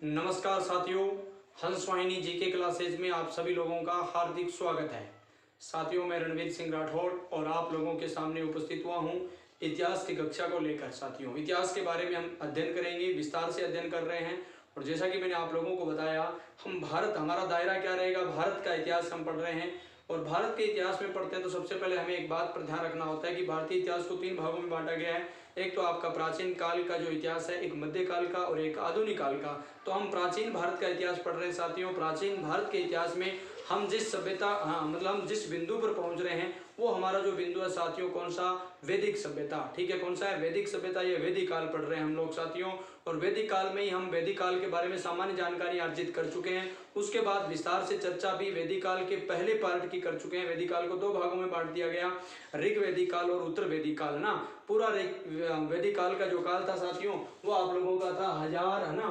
नमस्कार साथियों, हंस वाहिनी जीके क्लासेज में आप सभी लोगों का हार्दिक स्वागत है। साथियों, मैं रणवीर सिंह राठौड़ और आप लोगों के सामने उपस्थित हुआ हूं इतिहास की कक्षा को लेकर। साथियों, इतिहास के बारे में हम अध्ययन करेंगे, विस्तार से अध्ययन कर रहे हैं। और जैसा कि मैंने आप लोगों को बताया, हमारा दायरा क्या रहेगा, भारत का इतिहास हम पढ़ रहे हैं। और भारत के इतिहास में पढ़ते हैं तो सबसे पहले हमें एक बात पर ध्यान रखना होता है कि भारतीय इतिहास को 3 भागों में बांटा गया है। एक तो आपका प्राचीन काल का जो इतिहास है, एक मध्यकाल का और एक आधुनिक काल का। तो हम प्राचीन भारत का इतिहास पढ़ रहे हैं साथियों। प्राचीन भारत के इतिहास में हम जिस सभ्यता हम जिस बिंदु पर पहुंच रहे हैं वो हमारा जो बिंदु है साथियों, कौन सा? वैदिक सभ्यता। ठीक है, कौन सा है? वैदिक सभ्यता। ये वैदिक काल पढ़ रहे हैं हम लोग साथियों। और वैदिक काल में ही हम वैदिक काल के बारे में सामान्य जानकारी अर्जित कर चुके हैं। उसके बाद विस्तार से चर्चा भी वैदिक काल के पहले पार्ट की कर चुके हैं। वैदिक काल को 2 भागों में बांट दिया गया, ऋग वैदिक काल और उत्तर वैदिक काल ना। पूरा वैदिक काल का जो काल था साथियों, वो आप लोगों का था 1000 है ना,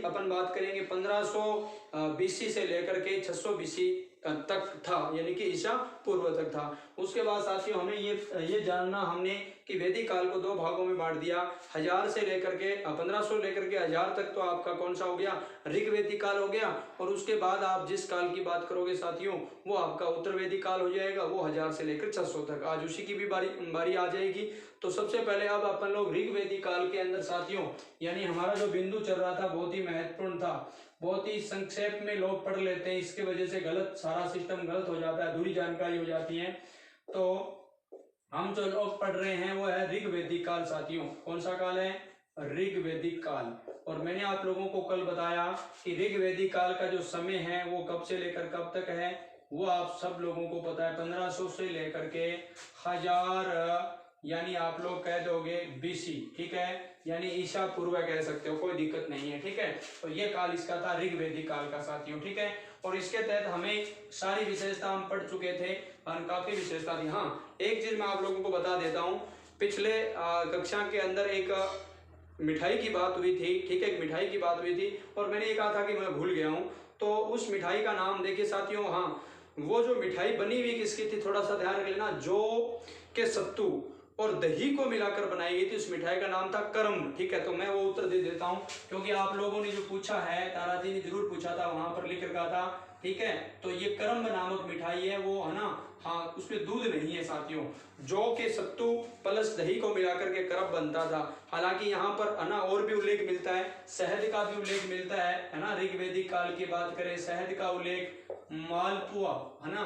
अपन बात करेंगे 1500 बीसी से लेकर के 600 बीसी तक था, यानी कि ईसा पूर्व तक था। उसके बाद साथियों हमें ये जानना हमने कि वैदिक काल को 2 भागों में बांट दिया। 1000 से लेकर के 1500 लेकर के 1000 तक तो आपका कौन सा हो गया? ऋग वैदिक काल हो गया। और उसके बाद आप जिस काल की बात करोगे साथियों, वो आपका उत्तर वैदिक काल हो जाएगा। वो 1000 से लेकर 600 तक। आज उसी की भी बारी आ जाएगी। तो सबसे पहले अब अपन लोग ऋग वैदिक काल के अंदर साथियों, यानी हमारा जो बिंदु चल रहा था बहुत ही महत्वपूर्ण था। बहुत ही संक्षेप में लोग पढ़ लेते हैं, इसके वजह से सारा सिस्टम गलत हो जाता है, अधूरी जानकारी हो जाती है। तो हम जो लोग पढ़ रहे हैं वो है ऋग वैदिक काल साथियों। कौन सा काल है? ऋग वैदिक काल। और मैंने आप लोगों को कल बताया कि ऋग वैदिक काल का जो समय है वो कब से लेकर कब तक है, वो आप सब लोगों को पता है। 1500 से लेकर के 1000, यानी आप लोग कह दोगे बीसी। ठीक है, यानी ईसा पूर्व कह सकते हो, कोई दिक्कत नहीं है। ठीक है, तो ये काल इसका था ऋग वैदिक काल का साथियों। ठीक है, और इसके तहत हमें सारी विशेषता हम पढ़ चुके थे और काफी विशेषता थी। हाँ, एक चीज मैं आप लोगों को बता देता हूँ। पिछले कक्षा के अंदर एक मिठाई की बात हुई थी। ठीक है, एक मिठाई की बात हुई थी और मैंने ये कहा था कि मैं भूल गया हूँ। तो उस मिठाई का नाम देखिए साथियों, हाँ, वो जो मिठाई बनी हुई किसकी थी, थोड़ा सा ध्यान रख लेना। जौ के सत्तू और दही को मिलाकर बनाई गई थी। उस मिठाई का नाम था करम। ठीक है, तो मैं वो उत्तर दे देता हूँ क्योंकि आप लोगों ने जो पूछा है, तारा जी ने जरूर पूछा था, वहां पर लिख रखा था। ठीक है, तो ये करम नामक मिठाई है वो, है ना। हाँ, उसमें दूध नहीं है साथियों। जौ के सत्तू प्लस दही को मिलाकर के करम बनता था। हालांकि यहाँ पर है ना और भी उल्लेख मिलता है, शहद का भी उल्लेख मिलता है ना। ऋग वैदिक काल की बात करें, शहद का उल्लेख, मालपुआ, है ना,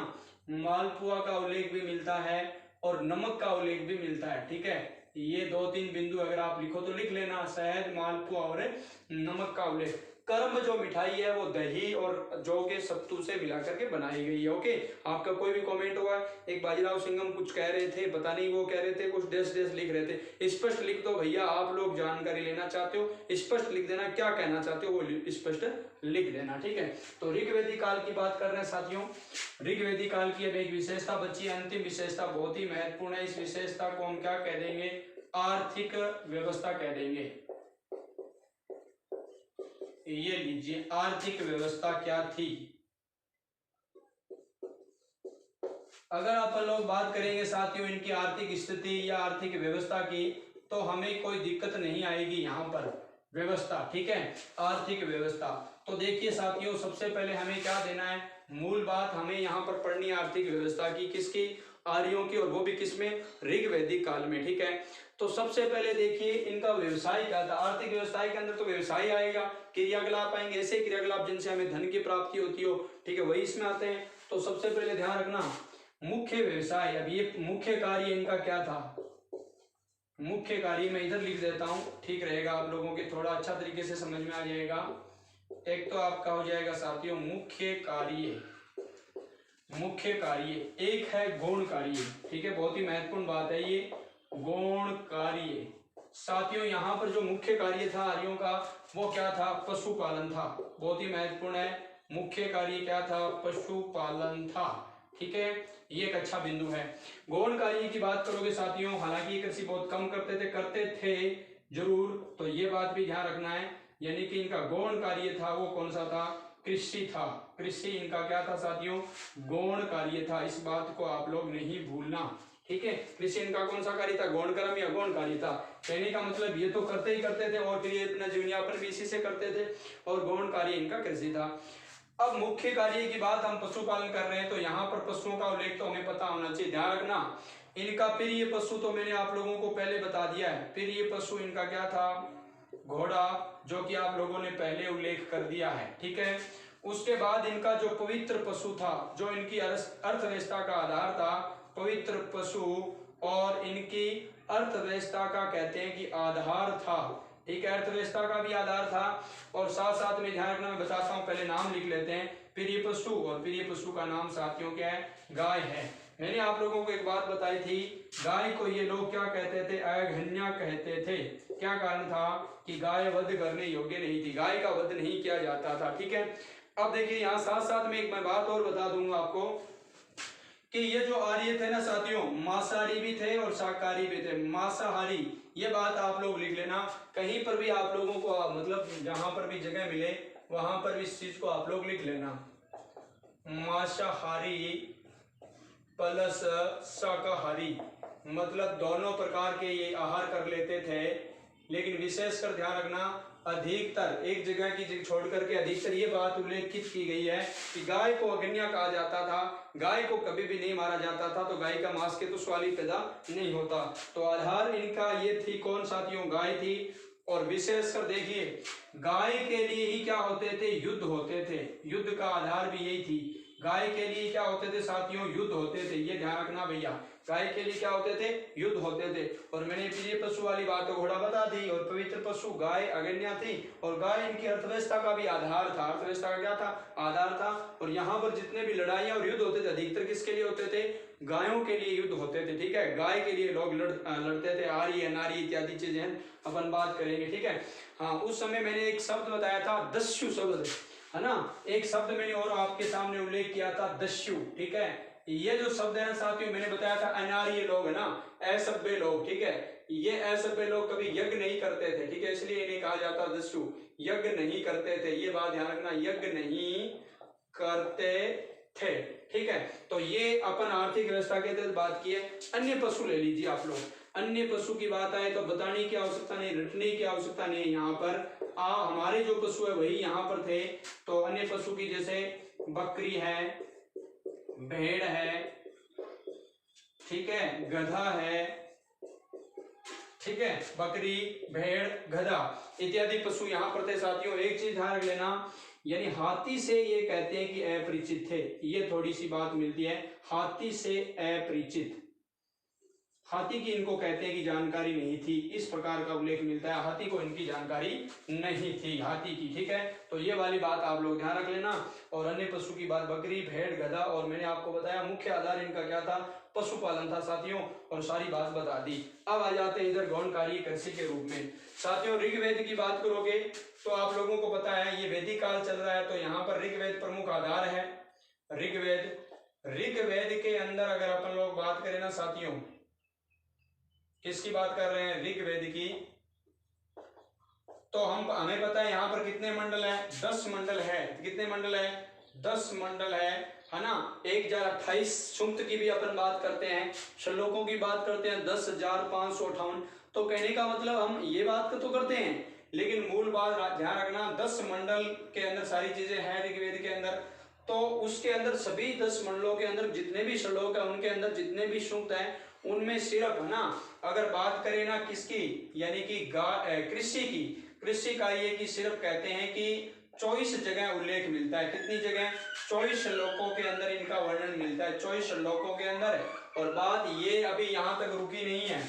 मालपुआ का उल्लेख भी मिलता है और नमक का उल्लेख भी मिलता है। ठीक है, ये 2-3 बिंदु अगर आप लिखो तो लिख लेना, शहद, मालपुआ और नमक का उल्लेख। कर्म जो मिठाई है वो दही और जौ के सत्तू से मिलाकर के बनाई गई है। ओके, आपका कोई भी कमेंट हुआ? एक बाजीराव सिंघम कुछ कह रहे थे, पता नहीं वो कह रहे थे कुछ डेस लिख रहे थे। स्पष्ट लिख दो भैया, आप लोग जानकारी लेना चाहते हो, स्पष्ट लिख देना, क्या कहना चाहते हो वो स्पष्ट लिख देना। ठीक है, तो ऋग वैदिक काल की बात कर रहे हैं साथियों। ऋग वैदिक काल की अब एक विशेषता बची है, अंतिम विशेषता, बहुत ही महत्वपूर्ण है। इस विशेषता को हम क्या कह देंगे? आर्थिक व्यवस्था कह देंगे। ये लीजिए, आर्थिक व्यवस्था क्या थी? अगर अपन लोग बात करेंगे साथियों इनकी आर्थिक स्थिति या आर्थिक व्यवस्था की, तो हमें कोई दिक्कत नहीं आएगी यहाँ पर। व्यवस्था, ठीक है, आर्थिक व्यवस्था। तो देखिए साथियों, सबसे पहले हमें क्या देना है? मूल बात हमें यहाँ पर पढ़नी है आर्थिक व्यवस्था की। किसकी? आर्यों की, और वो भी किसमें? ऋग वैदिक काल में। ठीक है, तो सबसे पहले देखिए इनका व्यवसाय क्या था। आर्थिक व्यवस्था के अंदर तो व्यवसाय आएगा, क्रियाकलाप आएंगे, ऐसे क्रियाकलाप जिनसे हमें धन की प्राप्ति होती हो। ठीक है, वही इसमें आते हैं। तो सबसे पहले ध्यान रखना, मुख्य व्यवसाय। अब ये मुख्य कार्य इनका क्या था? मुख्य कार्य मैं इधर लिख देता हूं, ठीक रहेगा, आप लोगों के थोड़ा अच्छा तरीके से समझ में आ जाएगा। एक तो आपका हो जाएगा साथियों मुख्य कार्य। मुख्य कार्य एक है गौण कार्य। ठीक है, बहुत ही महत्वपूर्ण बात है ये, गौण कार्य। साथियों यहाँ पर जो मुख्य कार्य था आर्यों का, वो क्या था? पशुपालन था। बहुत ही महत्वपूर्ण है, मुख्य कार्य क्या था? पशुपालन था। ठीक है, ये एक अच्छा बिंदु है। गौण कार्य की बात करोगे साथियों, हालांकि कृषि बहुत कम करते थे जरूर, तो ये बात भी ध्यान रखना है। यानी कि इनका गौण कार्य था वो कौन सा था? कृषि था। कृषि इनका क्या था साथियों? गौण कार्य था। इस बात को आप लोग नहीं भूलना। ठीक है। कृषि इनका कौन सा कार्य था, गौण कर्म या गौण कार्य था। कहने का मतलब ये तो करते ही करते थे और फिर ये अपना जीवन यापन भी इसी से करते थे और गौण कार्य इनका कृषि था। अब मुख्य कार्य की बात हम पशुपालन कर रहे हैं तो यहाँ पर पशुओं का उल्लेख तो हमें पता होना चाहिए, ध्यान रखना इनका प्रिय पशु तो मैंने आप लोगों को पहले बता दिया है। प्रिय पशु इनका क्या था, घोड़ा, जो कि आप लोगों ने पहले उल्लेख कर दिया है, ठीक है। उसके बाद इनका जो पवित्र पशु था, जो इनकी अर्थव्यवस्था का आधार था, पवित्र पशु और इनकी अर्थव्यवस्था का कहते हैं कि आधार था, ठीक है, अर्थव्यवस्था का भी आधार था। और साथ साथ में ध्यान रखना, मैं बताता हूँ, पहले नाम लिख लेते हैं। प्रिय पशु, और प्रिय पशु का नाम साथियों क्या है, गाय है। मैंने आप लोगों को एक बात बताई थी, गाय को ये लोग क्या कहते थे, अघन्या कहते थे। क्या कारण था कि गाय वध करने योग्य नहीं थी, गाय का वध नहीं किया जाता था, ठीक है। अब देखिए यहाँ साथ साथ में एक मैं बात और बता दूंगा आपको कि ये जो आर्य थे ना साथियों, मांसाहारी भी थे और शाकाहारी भी थे। मांसाहारी, ये बात आप लोग लिख लेना, कहीं पर भी आप लोगों को मतलब जहां पर भी जगह मिले वहां पर भी इस चीज को आप लोग लिख लेना, मांसाहारी प्लस शाकाहारी, मतलब दोनों प्रकार के ये आहार कर लेते थे। लेकिन विशेषकर ध्यान रखना, अधिकतर एक जगह की जगह छोड़ करके अधिकतर ये बात उल्लेखित की गई है कि गाय को अग्न्या कहा जाता था, गाय को कभी भी नहीं मारा जाता था, तो गाय का मांस के तो सवाल ही पैदा नहीं होता। तो आधार इनका ये थी, कौन साथियों, गाय थी। और विशेषकर देखिए गाय के लिए ही क्या होते थे, युद्ध होते थे, युद्ध का आधार भी यही थी। गाय के लिए क्या होते थे साथियों, युद्ध होते थे, ये ध्यान रखना भैया, गाय के लिए क्या होते थे, युद्ध होते थे। और मैंने प्रिय पशु वाली बात तो घोड़ा बता दी, और पवित्र पशु गाय अग्न्या थी, और गाय इनकी अर्थव्यवस्था का भी आधार था, अर्थव्यवस्था का क्या था, आधार था। और यहाँ पर जितने भी लड़ाइयाँ और युद्ध होते थे अधिकतर किसके लिए होते थे, गायों के लिए युद्ध होते थे, ठीक है। गाय के लिए लोग लड़ते थे, आर्य नारी इत्यादि चीजें अपन बात करेंगे, ठीक है। हाँ, उस समय मैंने एक शब्द बताया था, दस्यु शब्द, है ना, एक शब्द मैंने और आपके सामने उल्लेख किया था, दस्यु, ठीक है। ये जो शब्द है ना साथियों, मैंने बताया था अनार्य लोग है ना, असभ्य लोग, ठीक है। ये असभ्य लोग कभी यज्ञ नहीं करते थे, ठीक है, इसलिए इन्हें कहा जाता दस्यु, यज्ञ नहीं करते थे, ये बात ध्यान रखना, यज्ञ नहीं करते थे, ठीक है। तो ये अपन आर्थिक व्यवस्था के तहत बात की है। अन्य पशु ले लीजिए आप लोग, अन्य पशु की बात आए तो बताने की आवश्यकता नहीं, रटने की आवश्यकता नहीं है। यहाँ पर हमारे जो पशु है वही यहाँ पर थे। तो अन्य पशु की जैसे बकरी है, भेड़ है, ठीक है, गधा है, ठीक है, बकरी, भेड़, गधा इत्यादि पशु यहाँ पर थे साथियों। एक चीज ध्यान रख लेना, यानी हाथी से ये कहते हैं कि अपरिचित थे, ये थोड़ी सी बात मिलती है, हाथी से अपरिचित, हाथी की इनको कहते हैं कि जानकारी नहीं थी, इस प्रकार का उल्लेख मिलता है, हाथी को इनकी जानकारी नहीं थी, हाथी की, ठीक है। तो ये वाली बात आप लोग ध्यान रख लेना। और अन्य पशु की बात बकरी, भेड़, गधा, और मैंने आपको बताया मुख्य आधार इनका क्या था, पशुपालन था साथियों, और सारी बात बता दी। अब आ जाते हैं इधर गौण कार्य कृषि के रूप में साथियों। ऋग्वेद की बात करोगे तो आप लोगों को पता है ये वैदिक काल चल रहा है, तो यहाँ पर ऋग्वेद प्रमुख आधार है। ऋग्वेद के अंदर अगर अपन लोग बात करें ना साथियों, किसकी बात कर रहे हैं, ऋग्वेद की, तो हमें पता है यहाँ पर कितने मंडल है, 10 मंडल है। कितने मंडल है, 10 मंडल है ना। 1028 सूक्त की भी अपन बात करते हैं, श्लोकों की बात करते हैं 10,558। तो कहने का मतलब हम ये बात तो करते हैं, लेकिन मूल बात ध्यान रखना, 10 मंडल के अंदर सारी चीजें हैं ऋग्वेद के अंदर। तो उसके अंदर सभी 10 मंडलों के अंदर जितने भी श्लोक है, उनके अंदर जितने भी सूक्त हैं, उनमें सिर्फ है ना, अगर बात करें ना किसकी, यानी कि कृषि की, कृषि कार्य की सिर्फ कहते हैं कि 24 जगह उल्लेख मिलता है। कितनी जगह, 24 श्लोकों के अंदर इनका वर्णन मिलता है, 24 श्लोकों के अंदर। और बात ये अभी यहाँ तक रुकी नहीं है।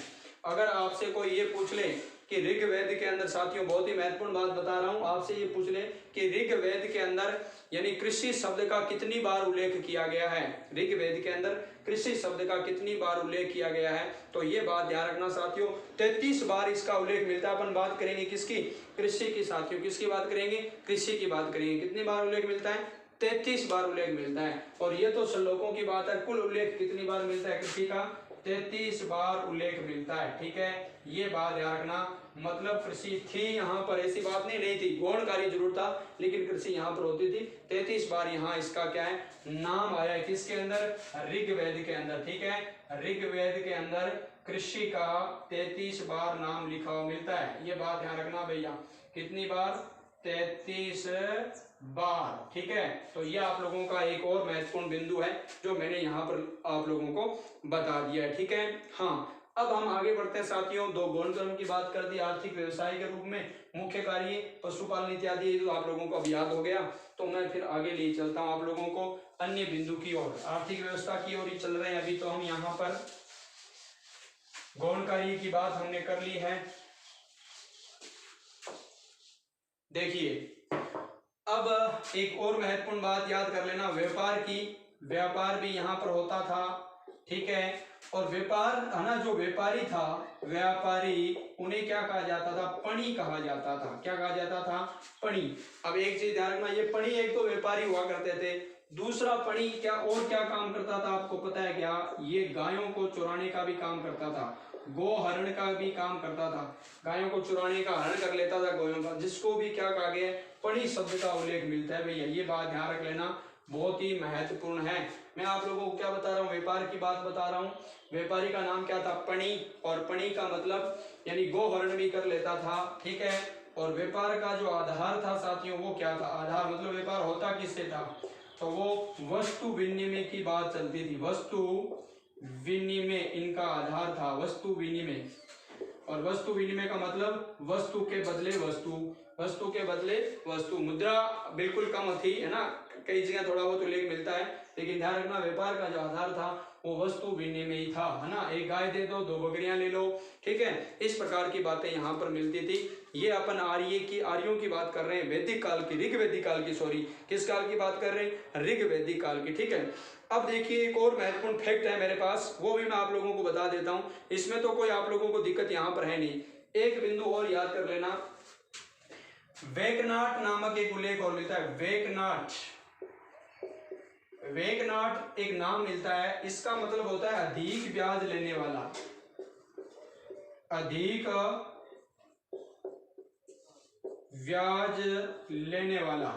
अगर आपसे कोई ये पूछ ले कि ऋग्वेद के अंदर साथियों, बहुत ही महत्वपूर्ण बात बता रहा हूँ, आपसे ये पूछ ले कि ऋग्वेद के अंदर यानी कृषि शब्द का कितनी बार उल्लेख किया गया है, ऋग्वेद के अंदर कृषि शब्द का कितनी बार उल्लेख किया गया है, तो ये बात ध्यान रखना साथियों, 33 बार इसका उल्लेख मिलता है। अपन बात करेंगे किसकी, कृषि की साथियों, किसकी बात करेंगे, कृषि की बात करेंगे। कितनी बार उल्लेख मिलता है, 33 बार उल्लेख मिलता है। और ये तो श्लोकों की बात है, कुल उल्लेख कितनी बार मिलता है कृषि का, 33 बार उल्लेख मिलता है, ठीक है, ये बात ध्यान रखना। मतलब कृषि थी यहाँ पर, ऐसी बात नहीं थी, गौण कार्य जरूर था लेकिन कृषि यहाँ पर होती थी। 33 बार यहाँ इसका क्या है नाम आया है, किसके अंदर, ऋग्वेद के अंदर। ठीक है, ऋग्वेद के अंदर कृषि का 33 बार नाम लिखा हुआ मिलता है, ये बात ध्यान रखना भैया। कितनी बार, 33 बार। ठीक है, तो ये आप लोगों का एक और महत्वपूर्ण बिंदु है जो मैंने यहाँ पर आप लोगों को बता दिया है। ठीक है, हाँ अब हम आगे बढ़ते हैं साथियों। दो गौण कर्म की बात कर दी, आर्थिक व्यवसाय के रूप में मुख्य कार्य पशुपालन इत्यादि, तो आप लोगों को अब याद हो गया। तो मैं फिर आगे ले चलता हूँ आप लोगों को अन्य बिंदु की ओर, आर्थिक व्यवस्था की ओर ही चल रहे हैं अभी। तो हम यहाँ पर गौण कार्य की बात हमने कर ली है। देखिए अब एक और महत्वपूर्ण बात याद कर लेना, व्यापार की। व्यापार भी यहाँ पर होता था। ठीक है, और व्यापार है ना, जो व्यापारी था, व्यापारी, उन्हें क्या कहा जाता था, पणी कहा जाता था। क्या कहा जाता था, पणी। अब एक चीज ध्यान रखना, ये पणी एक तो व्यापारी हुआ करते थे, दूसरा पणी क्या और क्या काम करता था आपको पता है क्या, ये गायों को चुराने का भी काम करता था, गोहरण का भी काम करता था। गायों को चुराने का, हरण कर लेता था गायों का, जिसको भी क्या कहा गया, पणी शब्द का उल्लेख मिलता है भैया। ये बात ध्यान रख लेना, बहुत ही महत्वपूर्ण है। मैं आप लोगों को क्या बता रहा हूँ, व्यापार की बात बता रहा हूँ। व्यापारी का नाम क्या था, पणी, और पणी का मतलब यानी गोहरण भी कर लेता था। ठीक है, और व्यापार का जो आधार था साथियों वो क्या था, आधार मतलब व्यापार होता किससे था, तो वो वस्तु विनिमय की बात चलती थी। वस्तु विनिमय इनका आधार था, वस्तु विनिमय। और वस्तु विनिमय का मतलब वस्तु के बदले वस्तु, वस्तु के बदले वस्तु। मुद्रा बिल्कुल कम थी, है ना, कई जगह थोड़ा बहुत उल्लेख मिलता है, लेकिन ध्यान रखना व्यापार का जो आधार था वो वस्तु विनिमय ही था, है ना। एक गाय दे दो, दो बकरियां ले लो। ठीक है, इस प्रकार की बातें यहाँ पर मिलती थी। ये अपन आर्यों की बात कर रहे हैं, वैदिक काल की, ऋग्वैदिक काल की, सॉरी किस काल की बात कर रहे हैं, ऋग्वैदिक काल की। ठीक है, अब देखिए एक और महत्वपूर्ण फैक्ट है मेरे पास, वो भी मैं आप लोगों को बता देता हूं। इसमें तो कोई आप लोगों को दिक्कत यहां पर है नहीं। एक बिंदु और याद कर लेना, वेकनाट नामक एक उल्लेख और मिलता है। वेकनाट, वेकनाट एक नाम मिलता है, इसका मतलब होता है अधिक ब्याज लेने वाला, अधिक ब्याज लेने वाला।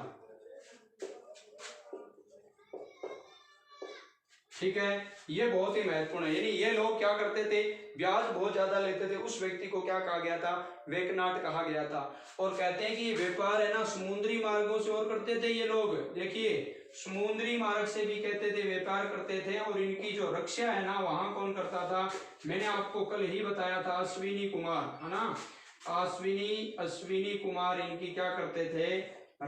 ठीक है, ये बहुत ही महत्वपूर्ण है। यानी ये लोग क्या करते थे, ब्याज बहुत ज्यादा लेते थे, उस व्यक्ति को क्या कहा गया था, वेकनाट कहा गया था। और कहते हैं कि ये व्यापार है ना समुद्री मार्गों से और करते थे ये लोग। देखिए समुद्री मार्ग से भी कहते थे व्यापार करते थे, और इनकी जो रक्षा है ना वहां कौन करता था, मैंने आपको कल ही बताया था, अश्विनी कुमार, है ना, अश्विनी कुमार इनकी क्या करते थे,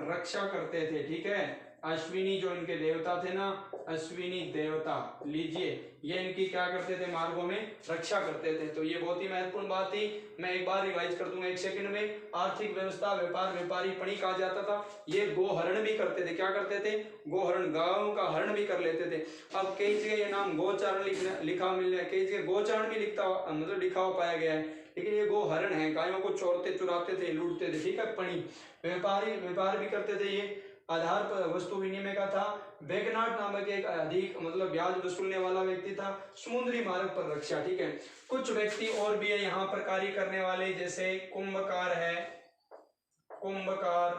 रक्षा करते थे। ठीक है, अश्विनी जो इनके देवता थे ना, अश्विनी देवता, लीजिए ये इनकी क्या करते थे, मार्गों में रक्षा करते थे। तो ये बहुत ही महत्वपूर्ण बात थी। मैं एक बार रिवाइज कर दूंगा एक सेकंड में। आर्थिक व्यवस्था, व्यापार, व्यापारी, पणी कहा जाता था। ये गोहरण भी करते थे, क्या करते थे, गोहरण, गायों का हरण भी कर लेते थे। अब कई जगह ये नाम गोचारण लिखा मिल रहा है, कई जगह गोचारण भी लिखता मतलब लिखा हुआ पाया गया है, लेकिन ये गोहरण है, गायों को चोरते चुराते थे, लूटते थे। ठीक है, पणी, व्यापार भी करते थे, ये आधार पर वस्तु विनिमय का था। वेकनाट नामक एक अधिक मतलब ब्याज वसूलने वाला व्यक्ति था, समुद्री मार्ग पर रक्षा। ठीक है, कुछ व्यक्ति और भी है यहाँ पर कार्य करने वाले, जैसे कुंभकार है, कुंभकार,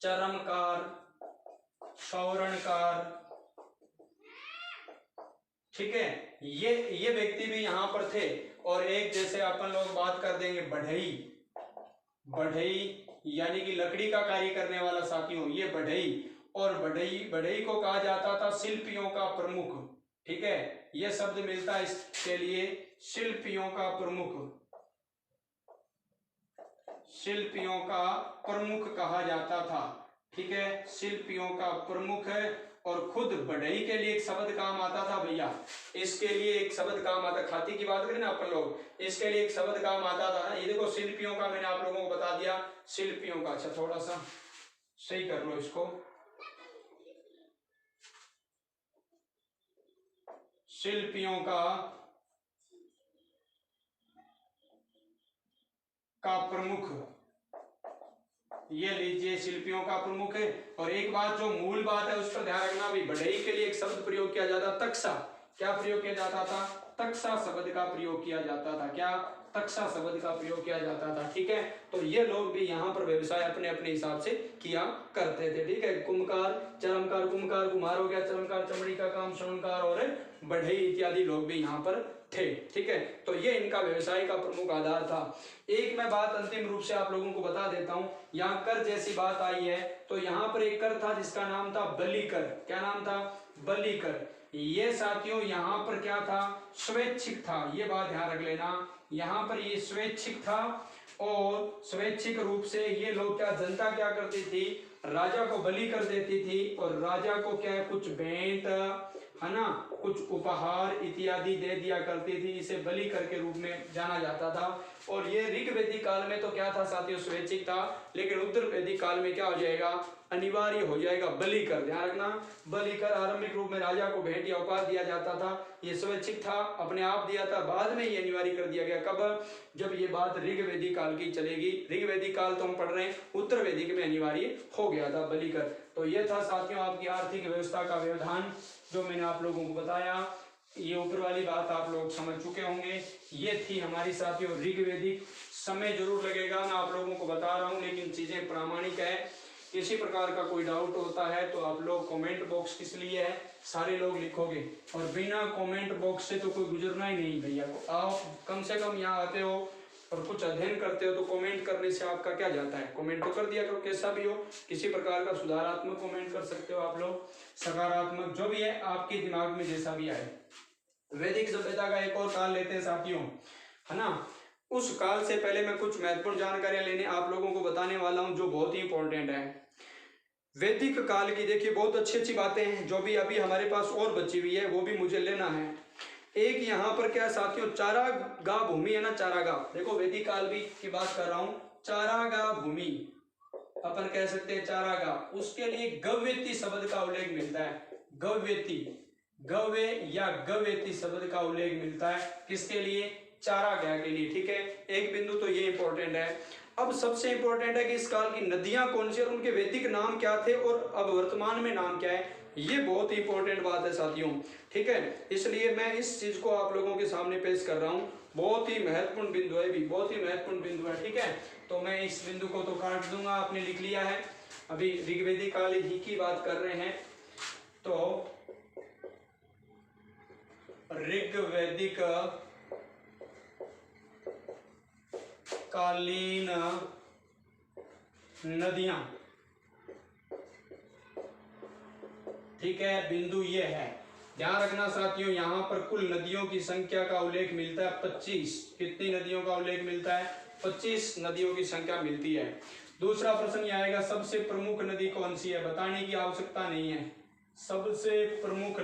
चरमकार, सौरणकार। ठीक है, ये व्यक्ति भी यहाँ पर थे। और एक जैसे अपन लोग बात कर देंगे बढ़ई, बढ़ई यानी कि लकड़ी का कार्य करने वाला साथियों, ये बढ़ई। और बढ़ई को कहा जाता था शिल्पियों का प्रमुख। ठीक है, यह शब्द मिलता है इसके लिए, शिल्पियों का प्रमुख, शिल्पियों का प्रमुख कहा जाता था। ठीक है, शिल्पियों का प्रमुख है। और खुद बढ़ई के लिए एक शब्द काम आता था भैया, इसके लिए एक शब्द काम आता, खाती की बात करें ना अपन लोग, इसके लिए एक शब्द काम आता था। ये देखो शिल्पियों का मैंने आप लोगों को बता दिया, शिल्पियों का। अच्छा थोड़ा सा सही कर लो इसको, शिल्पियों का प्रमुख, ये लीजिए शिल्पियों का प्रमुख है। और एक बात जो मूल बात है उस पर ध्यान रखना भी, बढ़ई के लिए एक शब्द प्रयोग किया जाता, तक्षा। क्या प्रयोग किया जाता था, तक्षा शब्द का प्रयोग किया जाता था। क्या, तक्षा शब्द का प्रयोग किया जाता था। ठीक है, तो ये लोग भी यहाँ पर व्यवसाय अपने अपने हिसाब से किया करते थे। ठीक है, कुम्भकार, चर्मकार, कुम्भकार कुम्हार हो गया, चर्मकार चमड़ी का काम, श्रवणकार और बढ़ई इत्यादि लोग भी यहाँ पर थे। ठीक है, तो ये इनका व्यवसाय का प्रमुख आधार था। एक मैं बात अंतिम रूप से आप लोगों को बता देता हूँ, यहाँ कर जैसी बात आई है तो यहाँ पर एक कर था जिसका नाम था बलिकर। क्या नाम था? बलिकर। ये साथियों यहाँ पर क्या था? स्वैच्छिक था। ये बात ध्यान रख लेना, यहाँ पर ये स्वैच्छिक था और स्वैच्छिक रूप से ये लोग क्या, जनता क्या करती थी, राजा को बलि कर देती थी और राजा को क्या कुछ भेंट है ना, कुछ उपहार इत्यादि दे दिया करती थी। इसे बलि कर के रूप में जाना जाता था। और ये ऋग वैदिक काल में तो क्या था साथियों, स्वैच्छिक था, लेकिन उत्तर वैदिक काल में क्या हो जाएगा, अनिवार्य हो जाएगा बलि कर। ध्यान रखना, बलि कर आरंभिक रूप में राजा को भेंट या उपहार दिया जाता था। ये स्वैच्छिक था, अपने आप दिया था, बाद में ये अनिवार्य कर दिया गया। कब? जब ये बात ऋग वैदिक काल की चलेगी। ऋग वैदिक काल तो हम पढ़ रहे हैं, उत्तर वैदिक में अनिवार्य हो गया था बलि कर। तो ये था साथियों आपकी आर्थिक व्यवस्था का व्यवधान जो मैंने आप लोगों को बताया। ये ऊपर वाली बात आप लोग समझ चुके होंगे। ये थी हमारी साथियों ऋग्वेदिक। समय जरूर लगेगा, मैं आप लोगों को बता रहा हूँ, लेकिन चीजें प्रामाणिक है। किसी प्रकार का कोई डाउट होता है तो आप लोग कमेंट बॉक्स किस लिए है, सारे लोग लिखोगे और बिना कमेंट बॉक्स से तो कोई गुजरना ही नहीं भैया। आप कम से कम यहाँ आते हो और कुछ अध्ययन करते हो तो कमेंट करने से आपका क्या जाता है, कमेंट तो कर दिया करो, कैसा भी हो। किसी प्रकार का सुधारात्मक कमेंट कर सकते हो आप लोग, सकारात्मक, जो भी है आपके दिमाग में जैसा भी आए। वैदिक सभ्यता का एक और काल लेते हैं साथियों, है ना। उस काल से पहले मैं कुछ महत्वपूर्ण जानकारियां लेने आप लोगों को बताने वाला हूं जो बहुत ही इंपॉर्टेंट है। वैदिक काल की देखिए बहुत अच्छी अच्छी बातें हैं, जो भी अभी हमारे पास और बची हुई है वो भी मुझे लेना है। एक यहाँ पर क्या साथियों, चारागाह भूमि है ना, चारागाह। देखो वैदिक काल भी की बात कर रहा हूँ, चारागाह भूमि अपन कह सकते हैं, चारागाह। उसके लिए गव्येति शब्द का उल्लेख मिलता है। गव्येति, गव्य या गव्येति शब्द का उल्लेख मिलता है किसके लिए? चारागाह के लिए। ठीक है, एक बिंदु तो ये इंपॉर्टेंट है। अब सबसे इंपॉर्टेंट है कि इस काल की नदियां कौन सी और उनके वैदिक नाम क्या थे और अब वर्तमान में नाम क्या है, ये बहुत ही इंपॉर्टेंट बात है साथियों। ठीक है, इसलिए मैं इस चीज को आप लोगों के सामने पेश कर रहा हूँ। बहुत ही महत्वपूर्ण बिंदु है, भी बहुत ही महत्वपूर्ण बिंदु है। ठीक है, तो मैं इस बिंदु को तो काट दूंगा, आपने लिख लिया है। अभी ऋग्वेदिक काल ही की बात कर रहे हैं, तो ऋग्वैदिक कालीन नदियां। ठीक है, बिंदु ये है, ध्यान रखना साथियों। यहां पर कुल नदियों की संख्या का उल्लेख मिलता है 25। कितनी नदियों का उल्लेख मिलता है? 25 नदियों की संख्या मिलती है। दूसरा प्रश्न यह आएगा, सबसे प्रमुख नदी कौन सी है? बताने की आवश्यकता नहीं है। सबसे प्रमुख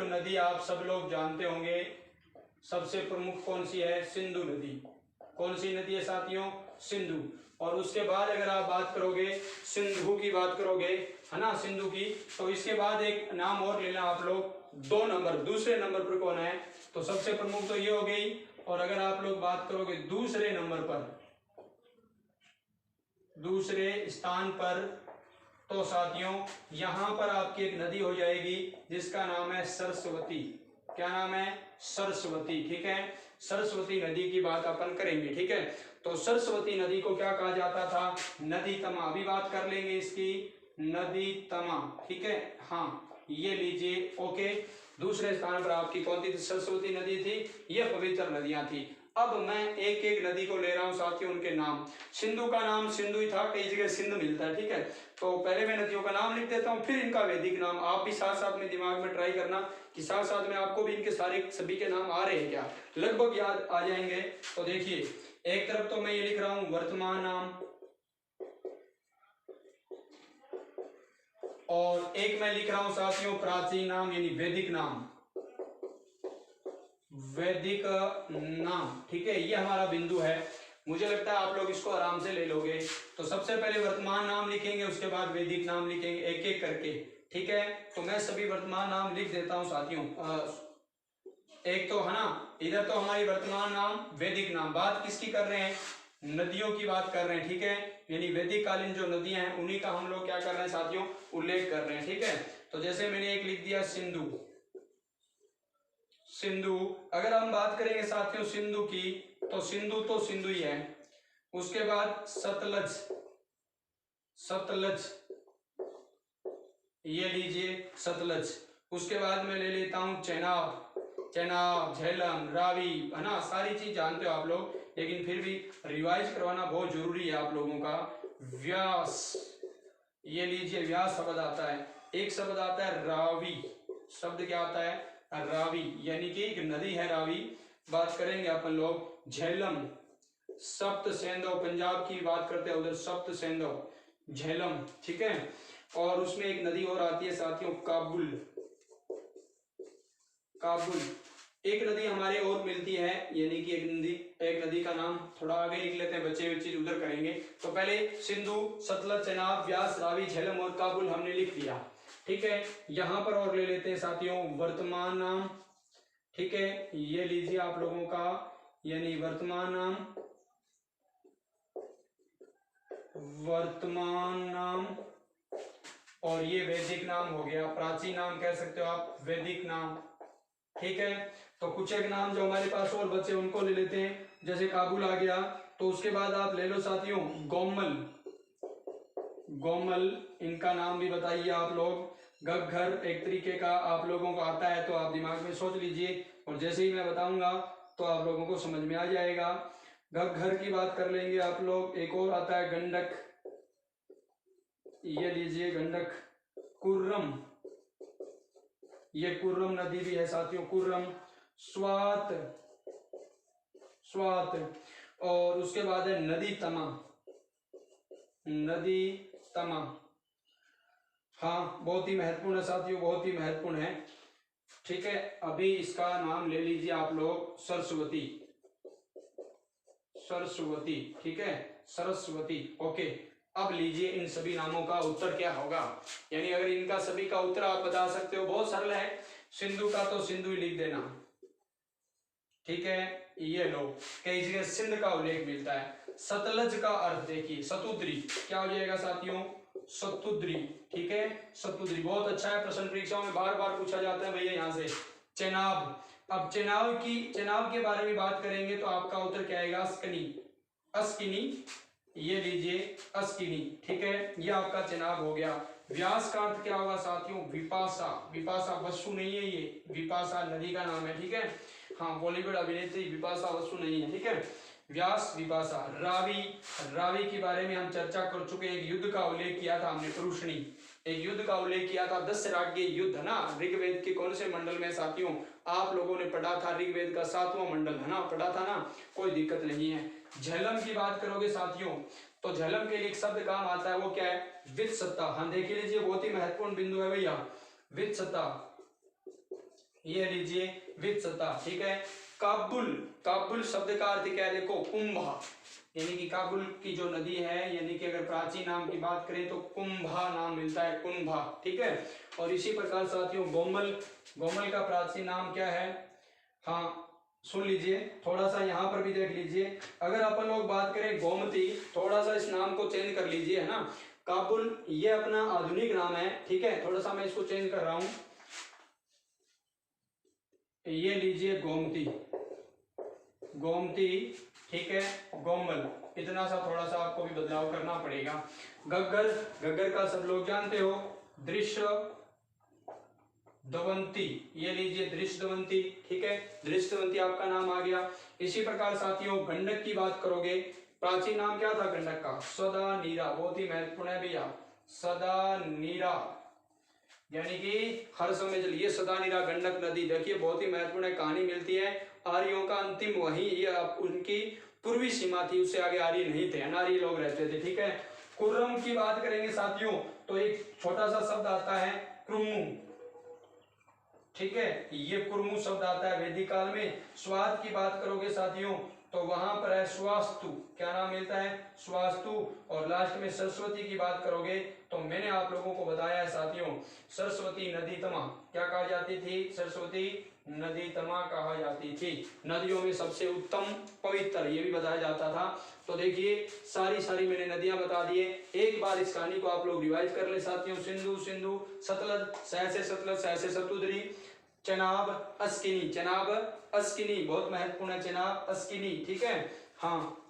नदी आप सब लोग जानते होंगे। सबसे प्रमुख कौन सी है? सिंधु नदी। कौन सी नदी है साथियों? सिंधु। और उसके बाद अगर आप बात करोगे, सिंधु की बात करोगे, है ना, सिंधु की, तो इसके बाद एक नाम और लेना आप लोग, 2 नंबर, दूसरे नंबर पर कौन है? तो सबसे प्रमुख तो ये हो गई। और अगर आप लोग बात करोगे दूसरे नंबर पर, दूसरे स्थान पर, तो साथियों यहां पर आपकी एक नदी हो जाएगी जिसका नाम है सरस्वती। क्या नाम है? सरस्वती। ठीक है, सरस्वती नदी की बात अपन करेंगे। ठीक है, तो सरस्वती नदी को क्या कहा जाता था? नदी तमा। अभी बात कर लेंगे इसकी, नदी तमा। ठीक है, हाँ, ये लीजिए, ओके। दूसरे स्थान पर आपकी कौन थी? सरस्वती नदी थी। ये पवित्र नदियां थी। अब मैं एक एक नदी को ले रहा हूं साथियों, उनके नाम। सिंधु का नाम सिंधु ही था, कई जगह सिंधु मिलता है। ठीक है, तो पहले मैं नदियों का नाम लिख देता हूं, फिर इनका वैदिक नाम। आप भी साथ साथ में दिमाग में ट्राई करना कि साथ साथ में आपको भी इनके सारे सभी के नाम आ रहे हैं क्या, लगभग याद आ जाएंगे। तो देखिए, एक तरफ तो मैं ये लिख रहा हूं वर्तमान नाम, और एक मैं लिख रहा हूं साथियों प्राचीन नाम यानी वैदिक नाम, वैदिक नाम। ठीक है, ये हमारा बिंदु है। मुझे लगता है आप लोग इसको आराम से ले लोगे। तो सबसे पहले वर्तमान नाम लिखेंगे, उसके बाद वैदिक नाम लिखेंगे, एक एक करके। ठीक है, तो मैं सभी वर्तमान नाम लिख देता हूं साथियों। एक तो है ना, इधर तो हमारी वर्तमान नाम, वैदिक नाम। बात किसकी कर रहे हैं? नदियों की बात कर रहे हैं। ठीक है, यानी वैदिक कालीन जो नदियां हैं उन्हीं का हम लोग क्या कर रहे हैं साथियों? उल्लेख कर रहे हैं। ठीक है, तो जैसे मैंने एक लिख दिया सिंधु, सिंधु। अगर हम बात करेंगे साथियों सिंधु की, तो सिंधु ही है। उसके बाद सतलज, सतलज ये लीजिए सतलज। उसके बाद मैं ले लेता हूं चेनाब, चेनाब, झेलम, रावी, है ना, सारी चीज जानते हो आप लोग, लेकिन फिर भी रिवाइज करवाना बहुत जरूरी है आप लोगों का। व्यास, ये लीजिए व्यास शब्द आता है। एक शब्द आता है रावी, शब्द क्या आता है, रावी, यानी कि एक नदी है रावी। बात करेंगे अपन लोग झेलम, सप्त सेंधव, पंजाब की बात करते हैं उधर सप्त सेंधव, झेलम, ठीक है। और उसमें एक नदी और आती है साथियों काबुल, काबुल। एक नदी हमारे और मिलती है, यानी कि एक नदी का नाम थोड़ा आगे लिख लेते हैं, बच्चे चीज उधर करेंगे। तो पहले सिंधु, सतलज, चेनाब, व्यास, रावी, झेलम और काबुल हमने लिख लिया, ठीक है। यहां पर और ले लेते हैं साथियों वर्तमान नाम, ठीक है। ये लीजिए आप लोगों का, यानी वर्तमान नाम, वर्तमान नाम, और ये वैदिक नाम हो गया, प्राचीन नाम कह सकते हो आप, वैदिक नाम, ठीक है। तो कुछ एक नाम जो हमारे पास और बचे उनको ले लेते हैं, जैसे काबुल आ गया। तो उसके बाद आप ले लो साथियों गोमल, गोमल, इनका नाम भी बताइए आप लोग। घग्घर एक तरीके का आप लोगों को आता है तो आप दिमाग में सोच लीजिए, और जैसे ही मैं बताऊंगा तो आप लोगों को समझ में आ जाएगा। घग्घर की बात कर लेंगे आप लोग। एक और आता है गंडक, ये लीजिए गंडक। कुर्रम, ये कुर्रम नदी भी है साथियों, कुर्रम। स्वात, स्वात। और उसके बाद है नदी तमा, नदी तमा। हाँ बहुत ही महत्वपूर्ण है साथियों, बहुत ही महत्वपूर्ण है, ठीक है। अभी इसका नाम ले लीजिए आप लोग सरस्वती, सरस्वती, ठीक है, सरस्वती, ओके। अब लीजिए इन सभी नामों का उत्तर क्या होगा, यानी अगर इनका सभी का उत्तर आप बता सकते हो, बहुत सरल है। सिंधु का तो सिंधु ही लिख देना, ठीक है। ये लो, कई जगह सिंध का उल्लेख मिलता है। सतलज का अर्थ देखिए सतुद्री, क्या हो जाएगा साथियों, सतुद्री, ठीक है, सतुद्री। बहुत अच्छा है, प्रश्न परीक्षाओं में बार बार पूछा जाता है भैया यहाँ से। चेनाब, अब चेनाब के बारे में बात करेंगे तो आपका उत्तर क्या आएगा, अस्कनी, अस्किनी, ये लीजिए अस्किनी, ठीक है। ये आपका चेनाब हो गया। व्यास का अर्थ क्या होगा साथियों, विपाशा, विपाशा वसु नहीं है, ये विपाशा नदी का नाम है, ठीक है। हाँ बॉलीवुड अभिनेत्री विपाशा वसु नहीं है, ठीक है। व्यास, विपाशा। रावी, रावी के बारे में हम चर्चा कर चुके हैं, एक युद्ध का उल्लेख किया था हमने, पुरुषणी, एक युद्ध का उल्लेख किया था, 10 राज्य युद्ध, है ना। ऋग्वेद के कौन से मंडल में साथियों, आप लोगों ने पढ़ा था, ऋग्वेद का 7वां मंडल, है ना, पढ़ा था ना, कोई दिक्कत नहीं है। झेलम की बात करोगे साथियों, तो झेलम के लिए एक शब्द काम आता है, वो क्या है, वित्सत्ता। हम देख लीजिए, बहुत ही महत्वपूर्ण बिंदु है भैया, वित्सत्ता, ये लीजिए वित्सत्ता, ठीक है। काबुल, काबुल शब्द का अर्थ क्या है, देखो कुंभा, यानी कि काबुल की जो नदी है, यानी कि अगर प्राचीन नाम की बात करें तो कुंभा नाम मिलता है, कुंभा, ठीक है। और इसी प्रकार साथियों गोमल, गोमल का प्राचीन नाम क्या है, हाँ सुन लीजिए, थोड़ा सा यहाँ पर भी देख लीजिए। अगर अपन लोग बात करें गोमती, थोड़ा सा इस नाम को चेंज कर लीजिए, है ना। काबुल ये अपना आधुनिक नाम है, ठीक है, थोड़ा सा मैं इसको चेंज कर रहा हूं, ये लीजिए गोमती, गोमती, ठीक है। गोमल, इतना सा थोड़ा सा आपको भी बदलाव करना पड़ेगा। गग्गर, गग्गर का सब लोग जानते हो, दृश्य दवंती, ये लीजिए दृश्य दवंती, ठीक है, दृश्य दवंती आपका नाम आ गया। इसी प्रकार साथियों गंडक की बात करोगे, प्राचीन नाम क्या था गंडक का, सदा नीरा, बहुत ही महत्वपूर्ण है भैया, सदा नीरा, यानी कि हर समय चलिए सदा नीरा गंडक नदी, देखिए बहुत ही महत्वपूर्ण है, कहानी मिलती है आर्यों का अंतिम वही, ये उनकी पूर्वी सीमा थी, उससे आगे आर्य नहीं थे, अनार्य लोग रहते थे, ठीक है। कुर्रम की बात करेंगे साथियों, तो एक छोटा सा शब्द आता है क्रुमु, ठीक है, ये कुर्मु शब्द आता है वैदिक काल में। स्वाद की बात करोगे साथियों, तो वहां पर है स्वास्तु, क्या नाम मिलता है, स्वास्तु। और लास्ट में सरस्वती की बात करोगे, तो मैंने आप लोगों को बताया है साथियों, सरस्वती नदी तमा क्या कहा जाती थी, सरस्वती नदी तमा कहा जाती थी, नदियों में सबसे उत्तम पवित्र, ये भी बताया जाता था। तो देखिए सारी मैंने नदियां बता दिए, एक बार इस कहानी को आप लोग रिवाइज कर ले साथियों, सिंधु, सिंधु, सतलज, सह से सतलज, सह से सतुद्री, चनाब अस्किनी, चनाब अस्किनी बहुत महत्वपूर्ण है, चनाब अस्किनी, ठीक है। हाँ,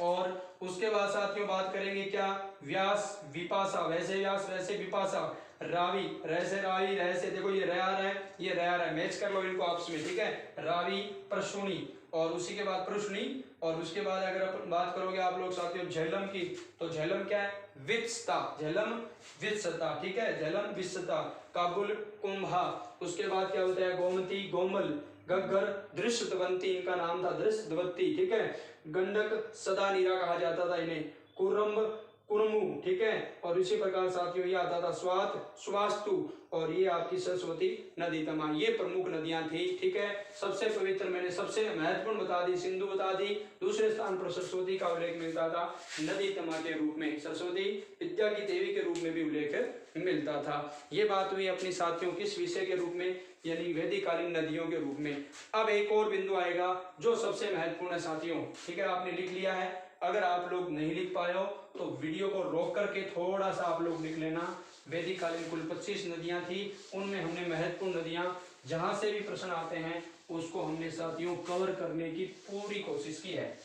और उसके बाद साथियों बात करेंगे क्या, व्यास विपाशा, वैसे व्यास वैसे विपाशा, रावी, रह से रावी, रह से देखो ये रह आ रहा है, ये रह आ रहा है, मैच कर लो इनको आपस में, ठीक है। रावी प्रशुनी, और उसी के बाद प्रश्नी, और उसके बाद अगर अपन बात करोगे आप लोग साथियों झेलम की, तो झेलम क्या है, वित्सता, झेलम वित्सता, ठीक है, झेलम वित्सता। काबुल कुंभा, उसके बाद क्या होता है, गोमती गोमल, गग्गर दृश्यवंती, इनका नाम था दृश्यवंती, ठीक है। गंडक सदा नीरा कहा जाता था इन्हें, कुरम्ब कुरमु, ठीक है। और इसी प्रकार साथियों ये आता था स्वात स्वास्तु, और ये आपकी सरस्वती नदी तमा, ये प्रमुख नदियां थी, ठीक है। सबसे पवित्र मैंने सबसे महत्वपूर्ण बता दी, सिंधु बता दी, दूसरे स्थान पर सरस्वती का उल्लेख मिलता था नदी तमा के रूप में, सरस्वती विद्या की देवी के रूप में भी उल्लेख मिलता था। ये बात हुई अपनी साथियों किस विषय के रूप में, यानी वैदिककालीन नदियों के रूप में। अब एक और बिंदु आएगा जो सबसे महत्वपूर्ण है साथियों, ठीक है, आपने लिख लिया है। अगर आप लोग नहीं लिख पाए हो तो वीडियो को रोक करके थोड़ा सा आप लोग लिख लेना। वैदिककालीन कुल 25 नदियां थी, उनमें हमने महत्वपूर्ण नदियां जहां से भी प्रश्न आते हैं उसको हमने साथियों कवर करने की पूरी कोशिश की है।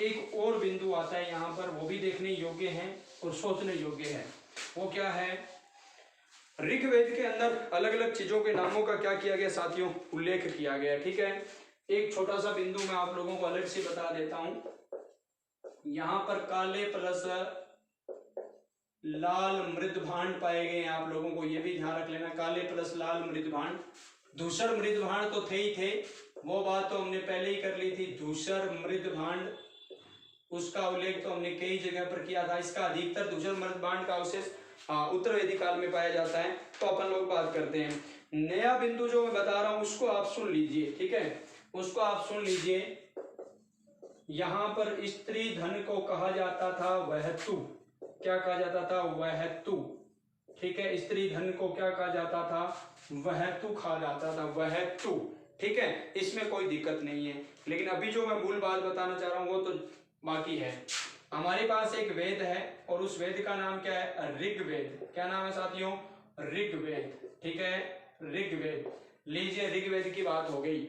एक और बिंदु आता है यहाँ पर, वो भी देखने योग्य है और सोचने योग्य है। वो क्या है, ऋग्वेद के अंदर अलग अलग चीजों के नामों का क्या किया गया साथियों, उल्लेख किया गया, ठीक है। एक छोटा सा बिंदु मैं आप लोगों को अलग से बता देता हूं। यहाँ पर काले प्लस लाल मृदभांड पाए गए हैं, आप लोगों को ये भी ध्यान रख लेना, काले प्लस लाल मृदभांड। धूसर मृदभांड तो थे ही थे, वो बात तो हमने पहले ही कर ली थी। धूसर मृदभांड उसका उल्लेख तो हमने कई जगह पर किया था। इसका अधिकतर धूसर मृदभांड का अवशेष उत्तर वैदिक काल में पाया जाता है, तो अपन लोग बात करते हैं। नया बिंदु जो मैं बता रहा हूं उसको आप सुन लीजिए, ठीक है, उसको आप सुन लीजिए। यहां पर स्त्री धन को कहा जाता था वहतु, क्या कहा जाता था, वहतु, ठीक है। स्त्री धन को क्या कहा जाता था, वहतु कहा जाता था, वहतु, ठीक है। इसमें कोई दिक्कत नहीं है, लेकिन अभी जो मैं मूल बात बताना चाह रहा हूं वो तो बाकी है। हमारे पास एक वेद है और उस वेद का नाम क्या है, ऋग्वेद। क्या नाम है साथियों, ऋग्वेद, ठीक है, ऋग्वेद। लीजिए ऋग्वेद की बात हो गई।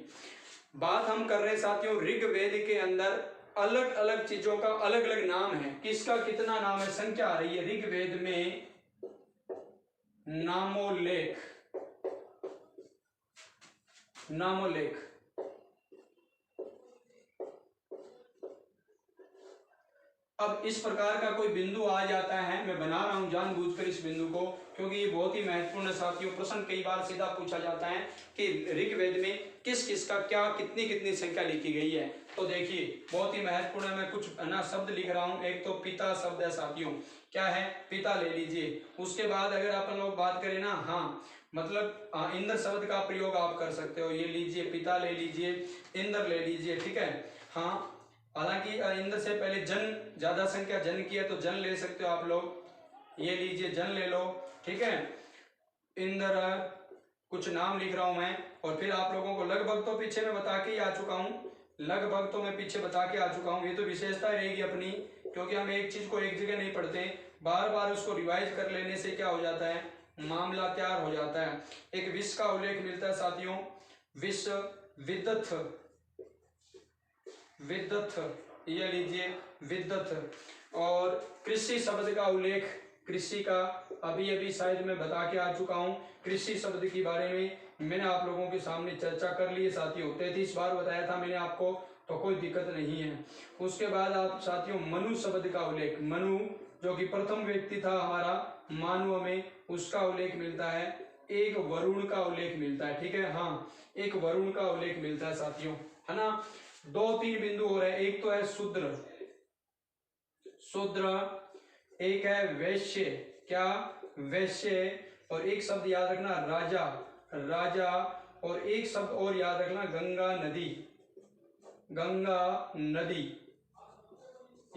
बात हम कर रहे हैं साथियों ऋग्वेद के अंदर अलग अलग चीजों का अलग अलग नाम है, किसका कितना नाम है, संख्या आ रही है ऋग्वेद में। नामोल्लेख, नामोल्लेख, अब इस प्रकार का कोई बिंदु आ जाता है, मैं बना रहा हूं जानबूझकर इस बिंदु को क्योंकि ये बहुत ही महत्वपूर्ण साथियों। प्रश्न कई बार सीधा पूछा जाता है कि ऋग्वेद में किस किस का क्या कितनी कितनी संख्या लिखी गई है। तो देखिए बहुत ही महत्वपूर्ण है, मैं कुछ ना शब्द लिख रहा हूं। एक तो पिता शब्द है साथियों, क्या है, पिता ले लीजिए। उसके बाद अगर अपन लोग बात करें ना, हाँ मतलब इंद्र शब्द का प्रयोग आप कर सकते हो, ये लीजिए पिता ले लीजिए, इंद्र ले लीजिए, ठीक है। हाँ हालांकि इंद्र से पहले जन, ज्यादा संख्या जन की है तो जन ले सकते हो आप लोग, ये लीजिए जन ले लो, ठीक है। इंद्र, कुछ नाम लिख रहा हूं मैं, और फिर आप लोगों को लगभग तो पीछे मैं बता के ही आ चुका हूं, लगभग तो मैं पीछे बता के आ चुका हूं। ये तो विशेषता रहेगी अपनी, क्योंकि हम एक चीज को एक जगह नहीं पढ़ते, बार बार उसको रिवाइज कर लेने से क्या हो जाता है, मामला तैयार हो जाता है। एक विश्व का उल्लेख मिलता है साथियों, विश्व, विदथ, विदथ, ये लीजिए विदथ। और कृषि शब्द का उल्लेख, कृषि का अभी अभी शायद मैं बता के आ चुका हूं। कृषि शब्द के बारे में मैंने आप लोगों के सामने चर्चा कर ली है साथियों, 33 बार बताया था मैंने आपको, तो कोई दिक्कत नहीं है। उसके बाद आप साथियों मनु शब्द का उल्लेख, मनु जो कि प्रथम व्यक्ति था हमारा मानव में, उसका उल्लेख मिलता है। एक वरुण का उल्लेख मिलता है, ठीक है, हाँ एक वरुण का उल्लेख मिलता है साथियों, है ना। 2-3 बिंदु हो रहे हैं, एक तो है शूद्र, शूद्र, एक है वैश्य, क्या, वैश्य, और एक शब्द याद रखना राजा, राजा, और एक शब्द और याद रखना गंगा नदी, गंगा नदी,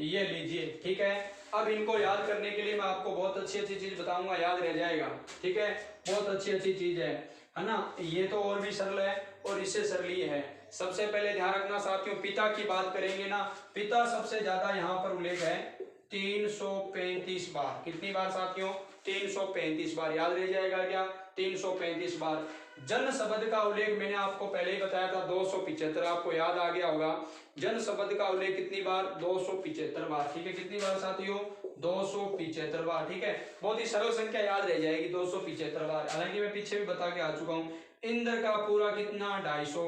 ये लीजिए, ठीक है। अब इनको याद करने के लिए मैं आपको बहुत अच्छी अच्छी चीज बताऊंगा, याद रह जाएगा, ठीक है, बहुत अच्छी अच्छी चीज है ना। ये तो और भी सरल है और इससे सरल ही है। सबसे पहले ध्यान रखना साथियों, पिता की बात करेंगे ना, पिता सबसे ज्यादा यहाँ पर उल्लेख है 335 बार। कितनी बार साथियों, 335 बार, याद रह जाएगा क्या, 335 बार। जन शब्द का उल्लेख मैंने आपको पहले ही बताया था 275, आपको याद आ गया होगा। जन शब्द का उल्लेख कितनी बार? 275 बार। ठीक है, कितनी बार साथियों? 275 बार। ठीक है, बहुत ही सरल संख्या याद रह जाएगी 275 बार। हालांकि मैं पीछे भी बता के आ चुका हूँ। इंद्र का पूरा कितना? 250।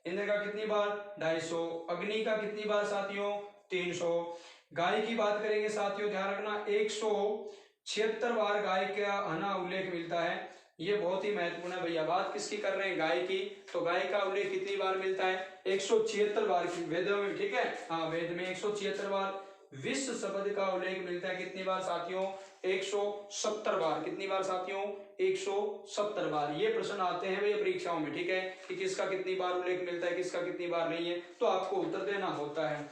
इंद्र का कितनी बार? 250। अग्नि का कितनी बार साथियों? 300। गाय की बात करेंगे साथियों, ध्यान रखना 176 बार गाय का आना उल्लेख मिलता है। ये बहुत ही महत्वपूर्ण है भैया। बात किसकी कर रहे हैं? गाय की। तो गाय का उल्लेख कितनी बार मिलता है? 176 बार की वेदों में। ठीक है, हाँ, वेद में 176 बार। विश्व शब्द का उल्लेख मिलता है कितनी बार साथियों? 170 बार। कितनी बार साथियों? 170 बार। ये प्रश्न आते हैं भैया परीक्षाओं में। ठीक है, कि किसका कितनी बार उल्लेख मिलता है, किसका कितनी बार नहीं है, तो आपको उत्तर देना होता है।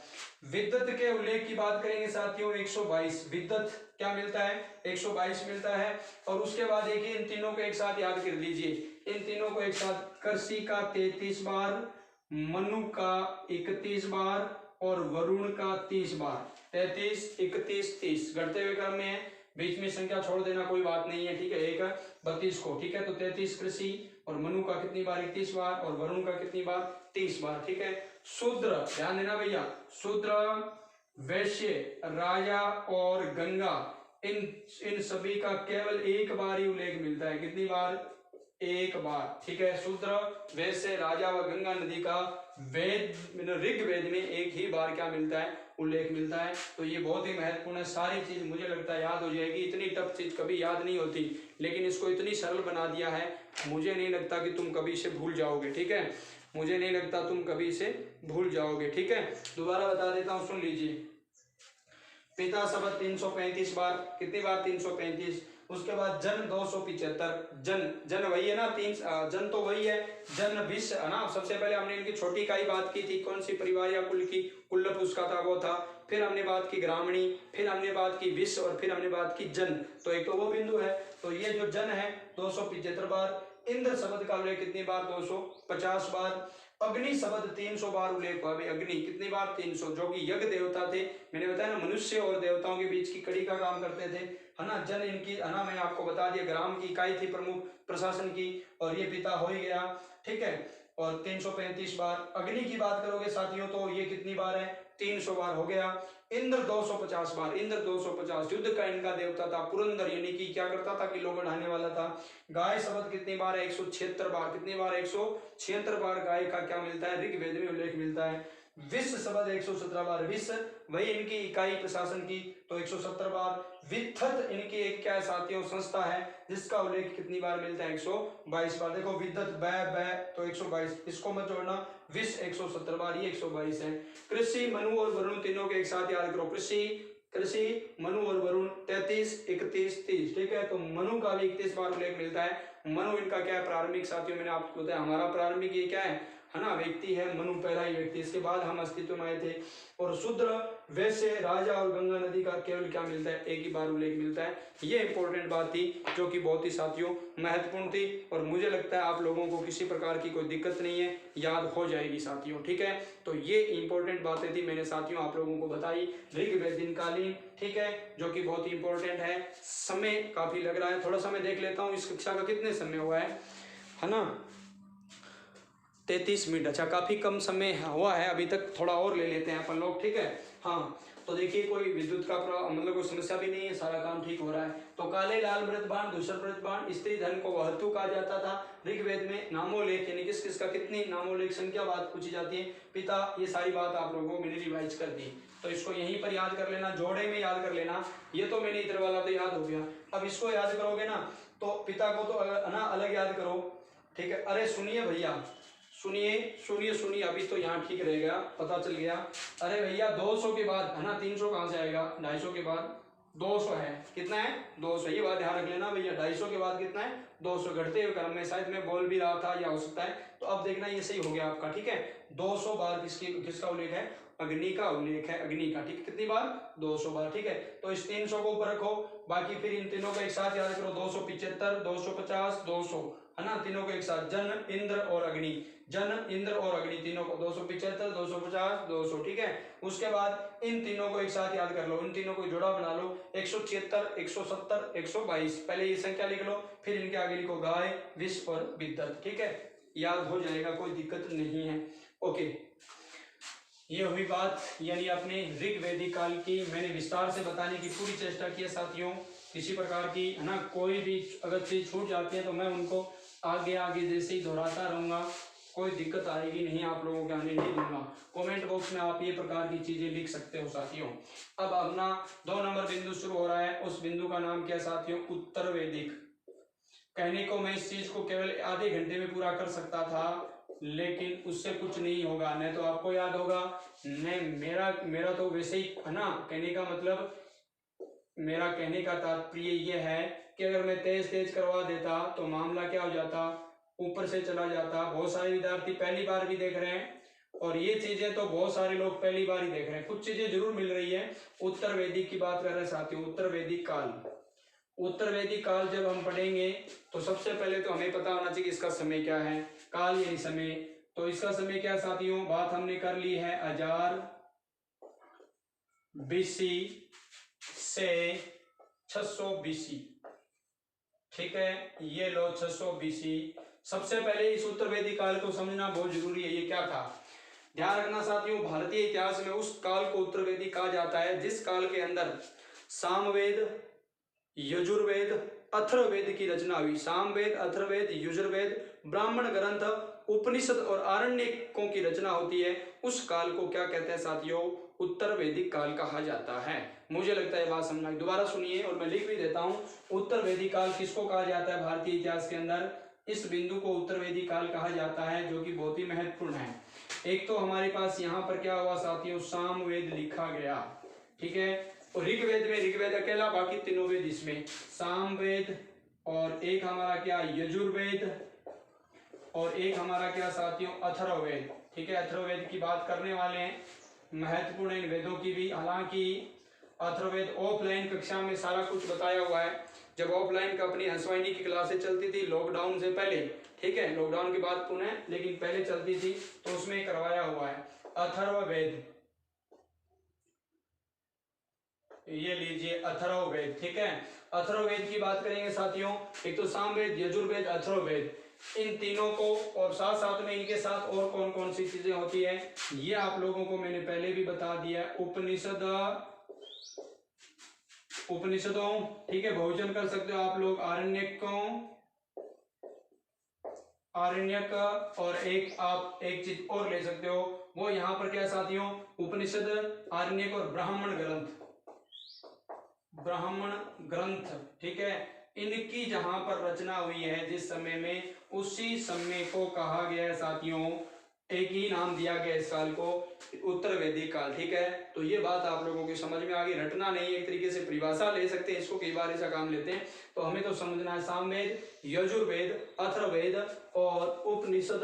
विद्युत के उल्लेख की बात करेंगे साथियों, 122। विद्युत क्या मिलता है? 122 मिलता है। और उसके बाद देखिए इन तीनों को एक साथ याद कर लीजिए। इन तीनों को एक साथ, कृषि का 33 बार, मनु का 31 बार और वरुण का 30 बार। 33, 31, 30 घटते हुए क्रम में है, बीच में संख्या छोड़ देना, कोई बात नहीं है। ठीक है, एक 32 को। ठीक है, तो 33 कृषि और मनु का कितनी बार? 31 बार और वरुण का कितनी बार? 30 बार। ठीक है, शूद्र, ध्यान देना भैया, शूद्र, वैश्य, राजा और गंगा, इन सभी का केवल एक बार ही उल्लेख मिलता है। कितनी बार? एक बार। ठीक है, शूद्र, वैश्य, राजा व गंगा नदी का वेद ऋग्वेद में एक ही बार क्या मिलता है? उल्लेख मिलता है। तो ये बहुत ही महत्वपूर्ण है। सारी चीज मुझे लगता है याद हो जाएगी। इतनी टफ चीज कभी याद नहीं होती, लेकिन इसको इतनी सरल बना दिया है, मुझे नहीं लगता कि तुम कभी इसे भूल जाओगे। ठीक है, मुझे नहीं लगता तुम कभी इसे भूल जाओगे। ठीक है, दोबारा बता देता हूं, सुन लीजिए। पिता शब्द 335 बार। कितनी बार? 335। उसके बाद जन 275। जन वही है ना, जन तो वही है, जन विश्व है ना। सबसे पहले हमने इनकी छोटी का ही बात की थी, कौन सी? परिवार या कुल की, कुल्लप उसका था, वो था। फिर हमने बात की ग्रामणी, फिर हमने बात की विश्व और फिर हमने बात की जन। तो एक तो वो बिंदु है। तो ये जो जन है 275 बार। इंद्र शब्द का उल्लेख कितनी बार? 250 बार। अग्नि शब्द 300 बार उल्लेख हुआ। अग्नि कितनी बार? 300, जो कि यज्ञ देवता थे। मैंने बताया ना, मनुष्य और देवताओं के बीच की कड़ी का काम करते थे, है ना। जन इनकी, है ना, मैंने आपको बता दिया, ग्राम की इकाई थी प्रमुख प्रशासन की, और ये पिता हो ही गया। ठीक है, और 335 बार। अग्नि की बात करोगे साथियों तो ये कितनी बार है? 300 बार हो गया। इंद्र 250 बार। इंद्र 250 युद्ध का इनका देवता था। पुरंदर यानी कि क्या करता था? किलो बढ़ाने वाला था। गाय शब्द कितनी बार है? 176 बार। कितनी बार? 176 बार गाय का क्या मिलता है? ऋग्वेद में उल्लेख मिलता है। विश्व शब्द 117 बार। विश्व वही इनकी इकाई प्रशासन की, तो 170 बार। विद्युत इनकी एक क्या है साथियों? संस्था है, जिसका उल्लेख कितनी बार मिलता है? 122 बार। देखो विद्युत बै तो 122, इसको मत जोड़ना। विश्व 170 बार, ये 122 है। कृषि, मनु और वरुण तीनों के एक साथ याद करो। कृषि, मनु और वरुण 33, 31, 30। ठीक है, तो मनु का भी 31 बार उल्लेख मिलता है। मनु इनका क्या है? प्रारंभिक साथियों, मैंने आपको बताया हमारा प्रारंभिक ये क्या है ना, व्यक्ति है। मनु पहला ही व्यक्ति, इसके बाद हम अस्तित्व में आए थे। और शूद्र, वैश्य, राजा और गंगा नदी का केवल क्या मिलता है? एक ही बार उल्लेख मिलता है। ये इंपॉर्टेंट बात थी, जो कि बहुत ही साथियों महत्वपूर्ण थी, और मुझे लगता है आप लोगों को किसी प्रकार की कोई दिक्कत नहीं है, याद हो जाएगी साथियों। ठीक है, तो ये इंपॉर्टेंट बातें थी, मैंने साथियों आप लोगों को बताई। ऋग्वेद दिनकालीन, ठीक है, जो कि बहुत ही इंपॉर्टेंट है। समय काफी लग रहा है, थोड़ा सा मैं देख लेता हूँ इस कक्षा का कितने समय हुआ है ना, 33 मिनट। अच्छा, काफी कम समय हुआ है अभी तक, थोड़ा और ले लेते हैं अपन लोग। ठीक है, हाँ, तो देखिए कोई विद्युत का मतलब कोई समस्या भी नहीं है, सारा काम ठीक हो रहा है। तो काले लाल मृत बाण, धूसर मृत बाण, स्त्री धन को वहतु कहा जाता था। ऋग्वेद में नामोल्लेख यानी किस किसका कितनी नामोल्लेख संख्या बात पूछी जाती है। पिता, ये सारी बात आप लोगों को मैंने रिवाइज कर दी, तो इसको यहीं पर याद कर लेना, जोड़े में याद कर लेना। ये तो मैंने इधर वाला तो याद हो गया, अब इसको याद करोगे ना, तो पिता को तो ना अलग याद करो। ठीक है, अरे सुनिए भैया, सुनिए, अभी तो यहाँ ठीक रहेगा, पता चल गया। अरे भैया 200 के बाद है ना, 300 कहाँ से आएगा? 250 के बाद 200 है। कितना है? 200। ये बात ध्यान रख लेना भैया, 250 के बाद कितना है? 200। घटते हुए क्रम में, शायद मैं बोल भी रहा था या हो सकता है, तो अब देखना ये सही हो गया आपका। ठीक है, 200 बार किसका उल्लेख है? अग्नि का उल्लेख है, अग्नि का, ठीक है, कितनी बार, 200 बार, ठीक है। तो इस 300 को ऊपर रखो, बाकी फिर इन तीनों को एक साथ याद करो, 275, 250, 200, है ना, तीनों को एक साथ, जन, इंद्र और अग्नि, जन, इंद्र और अग्नि, तीनों को 275, 250, 200, ठीक है। उसके बाद इन तीनों को एक साथ याद कर लो, इन तीनों को जोड़ा बना लो, 176, 170, 122, पहले ये संख्या लिख लो, फिर इनके आगे लिखो गाय, विष और विद्युत, ठीक है, याद हो जाएगा, कोई दिक्कत नहीं है। ओके, ये हुई बात, यानी अपने ऋग वैदिक काल की मैंने विस्तार से बताने की पूरी चेष्टा की है साथियों। किसी प्रकार की, है ना, कोई भी अगर चीज छूट जाती है तो मैं उनको आगे आगे जैसे ही दोहराता रहूंगा, कोई दिक्कत आएगी नहीं, आप लोगों के आने नहीं दूंगा। कमेंट बॉक्स में आप ये प्रकार की चीजें लिख सकते हो साथियों। अब अपना 2 नंबर बिंदु शुरू हो रहा है, उस बिंदु का नाम क्या है साथियों, उत्तर वैदिक। कहने को मैं इस चीज को केवल आधे घंटे में पूरा कर सकता था, लेकिन उससे कुछ नहीं होगा, नहीं तो आपको याद होगा, नहीं मेरा तो वैसे ही, है ना, कहने का मतलब, मेरा कहने का तात्पर्य ये है कि अगर मैं तेज तेज करवा देता तो मामला क्या हो जाता, ऊपर से चला जाता। बहुत सारे विद्यार्थी पहली बार भी देख रहे हैं, और ये चीजें तो बहुत सारे लोग पहली बार ही देख रहे हैं, कुछ चीजें जरूर मिल रही है। उत्तर वैदिक की बात कर रहे हैं साथियों, उत्तर वैदिक काल। उत्तर वैदिक काल जब हम पढ़ेंगे तो सबसे पहले तो हमें पता होना चाहिए इसका समय क्या है, काल यानी समय। तो इसका समय क्या साथियों, बात हमने कर ली है 1000 बीसी से 600 बीसी, ठीक है, ये लो 600 बीसी। सबसे पहले इस उत्तर वैदिक काल को समझना बहुत जरूरी है, ये क्या था, ध्यान रखना साथियों। भारतीय इतिहास में उस काल को उत्तर वैदिक कहा जाता है जिस काल के अंदर सामवेद, यजुर्वेद, अथर्ववेद की रचना हुई। सामवेद, अथर्ववेद, यजुर्वेद, ब्राह्मण ग्रंथ, उपनिषद और आरण्यकों की रचना होती है, उस काल को क्या कहते हैं साथियों, उत्तर वैदिक काल कहा जाता है। मुझे लगता है बात समझना, दोबारा सुनिए और मैं लिख भी देता हूं। उत्तर वैदिक काल किसको कहा जाता है भारतीय इतिहास के अंदर, इस बिंदु को उत्तर वैदिक काल कहा जाता है, जो कि बहुत ही महत्वपूर्ण है। एक तो हमारे पास यहाँ पर क्या हुआ साथियों, सामवेद लिखा गया, ठीक है, और ऋग्वेद में ऋग्वेद अकेला, बाकी तीनों वेद इसमें, सामवेद, और एक हमारा क्या यजुर्वेद, और एक हमारा क्या साथियों अथर्ववेद, ठीक है। अथर्ववेद की बात करने वाले हैं, महत्वपूर्ण इन वेदों की भी। हालांकि अथर्ववेद ऑफलाइन कक्षा में सारा कुछ बताया हुआ है, जब ऑफलाइन का अपनी हंसवाहिनी की क्लासें चलती थी लॉकडाउन से पहले, ठीक है, लॉकडाउन के बाद पुनः, लेकिन पहले चलती थी, तो उसमें करवाया हुआ है अथर्ववेद, ये लीजिए अथर्ववेद, ठीक है। अथर्ववेद की बात करेंगे साथियों, एक तो सामवेद, यजुर्वेद, अथर्ववेद, इन तीनों को, और साथ साथ में इनके साथ और कौन कौन सी चीजें होती है, ये आप लोगों को मैंने पहले भी बता दिया। उपनिषद, उपनिषदों, ठीक है, बहुवचन कर सकते हो आप लोग, आरण्यकों, आरण्यक, और एक आप एक चीज और ले सकते हो, वो यहाँ पर क्या साथियों, उपनिषद, आरण्यक और ब्राह्मण ग्रंथ, ब्राह्मण ग्रंथ, ठीक है, इनकी जहां पर रचना हुई है जिस समय में, उसी समय को कहा गया है साथियों, एक ही नाम दिया गया इस काल को, उत्तर वैदिक काल, ठीक है। तो ये बात आप लोगों की समझ में आ गई, रटना नहीं, एक तरीके से परिभाषा ले सकते हैं इसको, कई बार ऐसा काम लेते हैं, तो हमें तो समझना है सामवेद, यजुर्वेद, अथर्ववेद और उपनिषद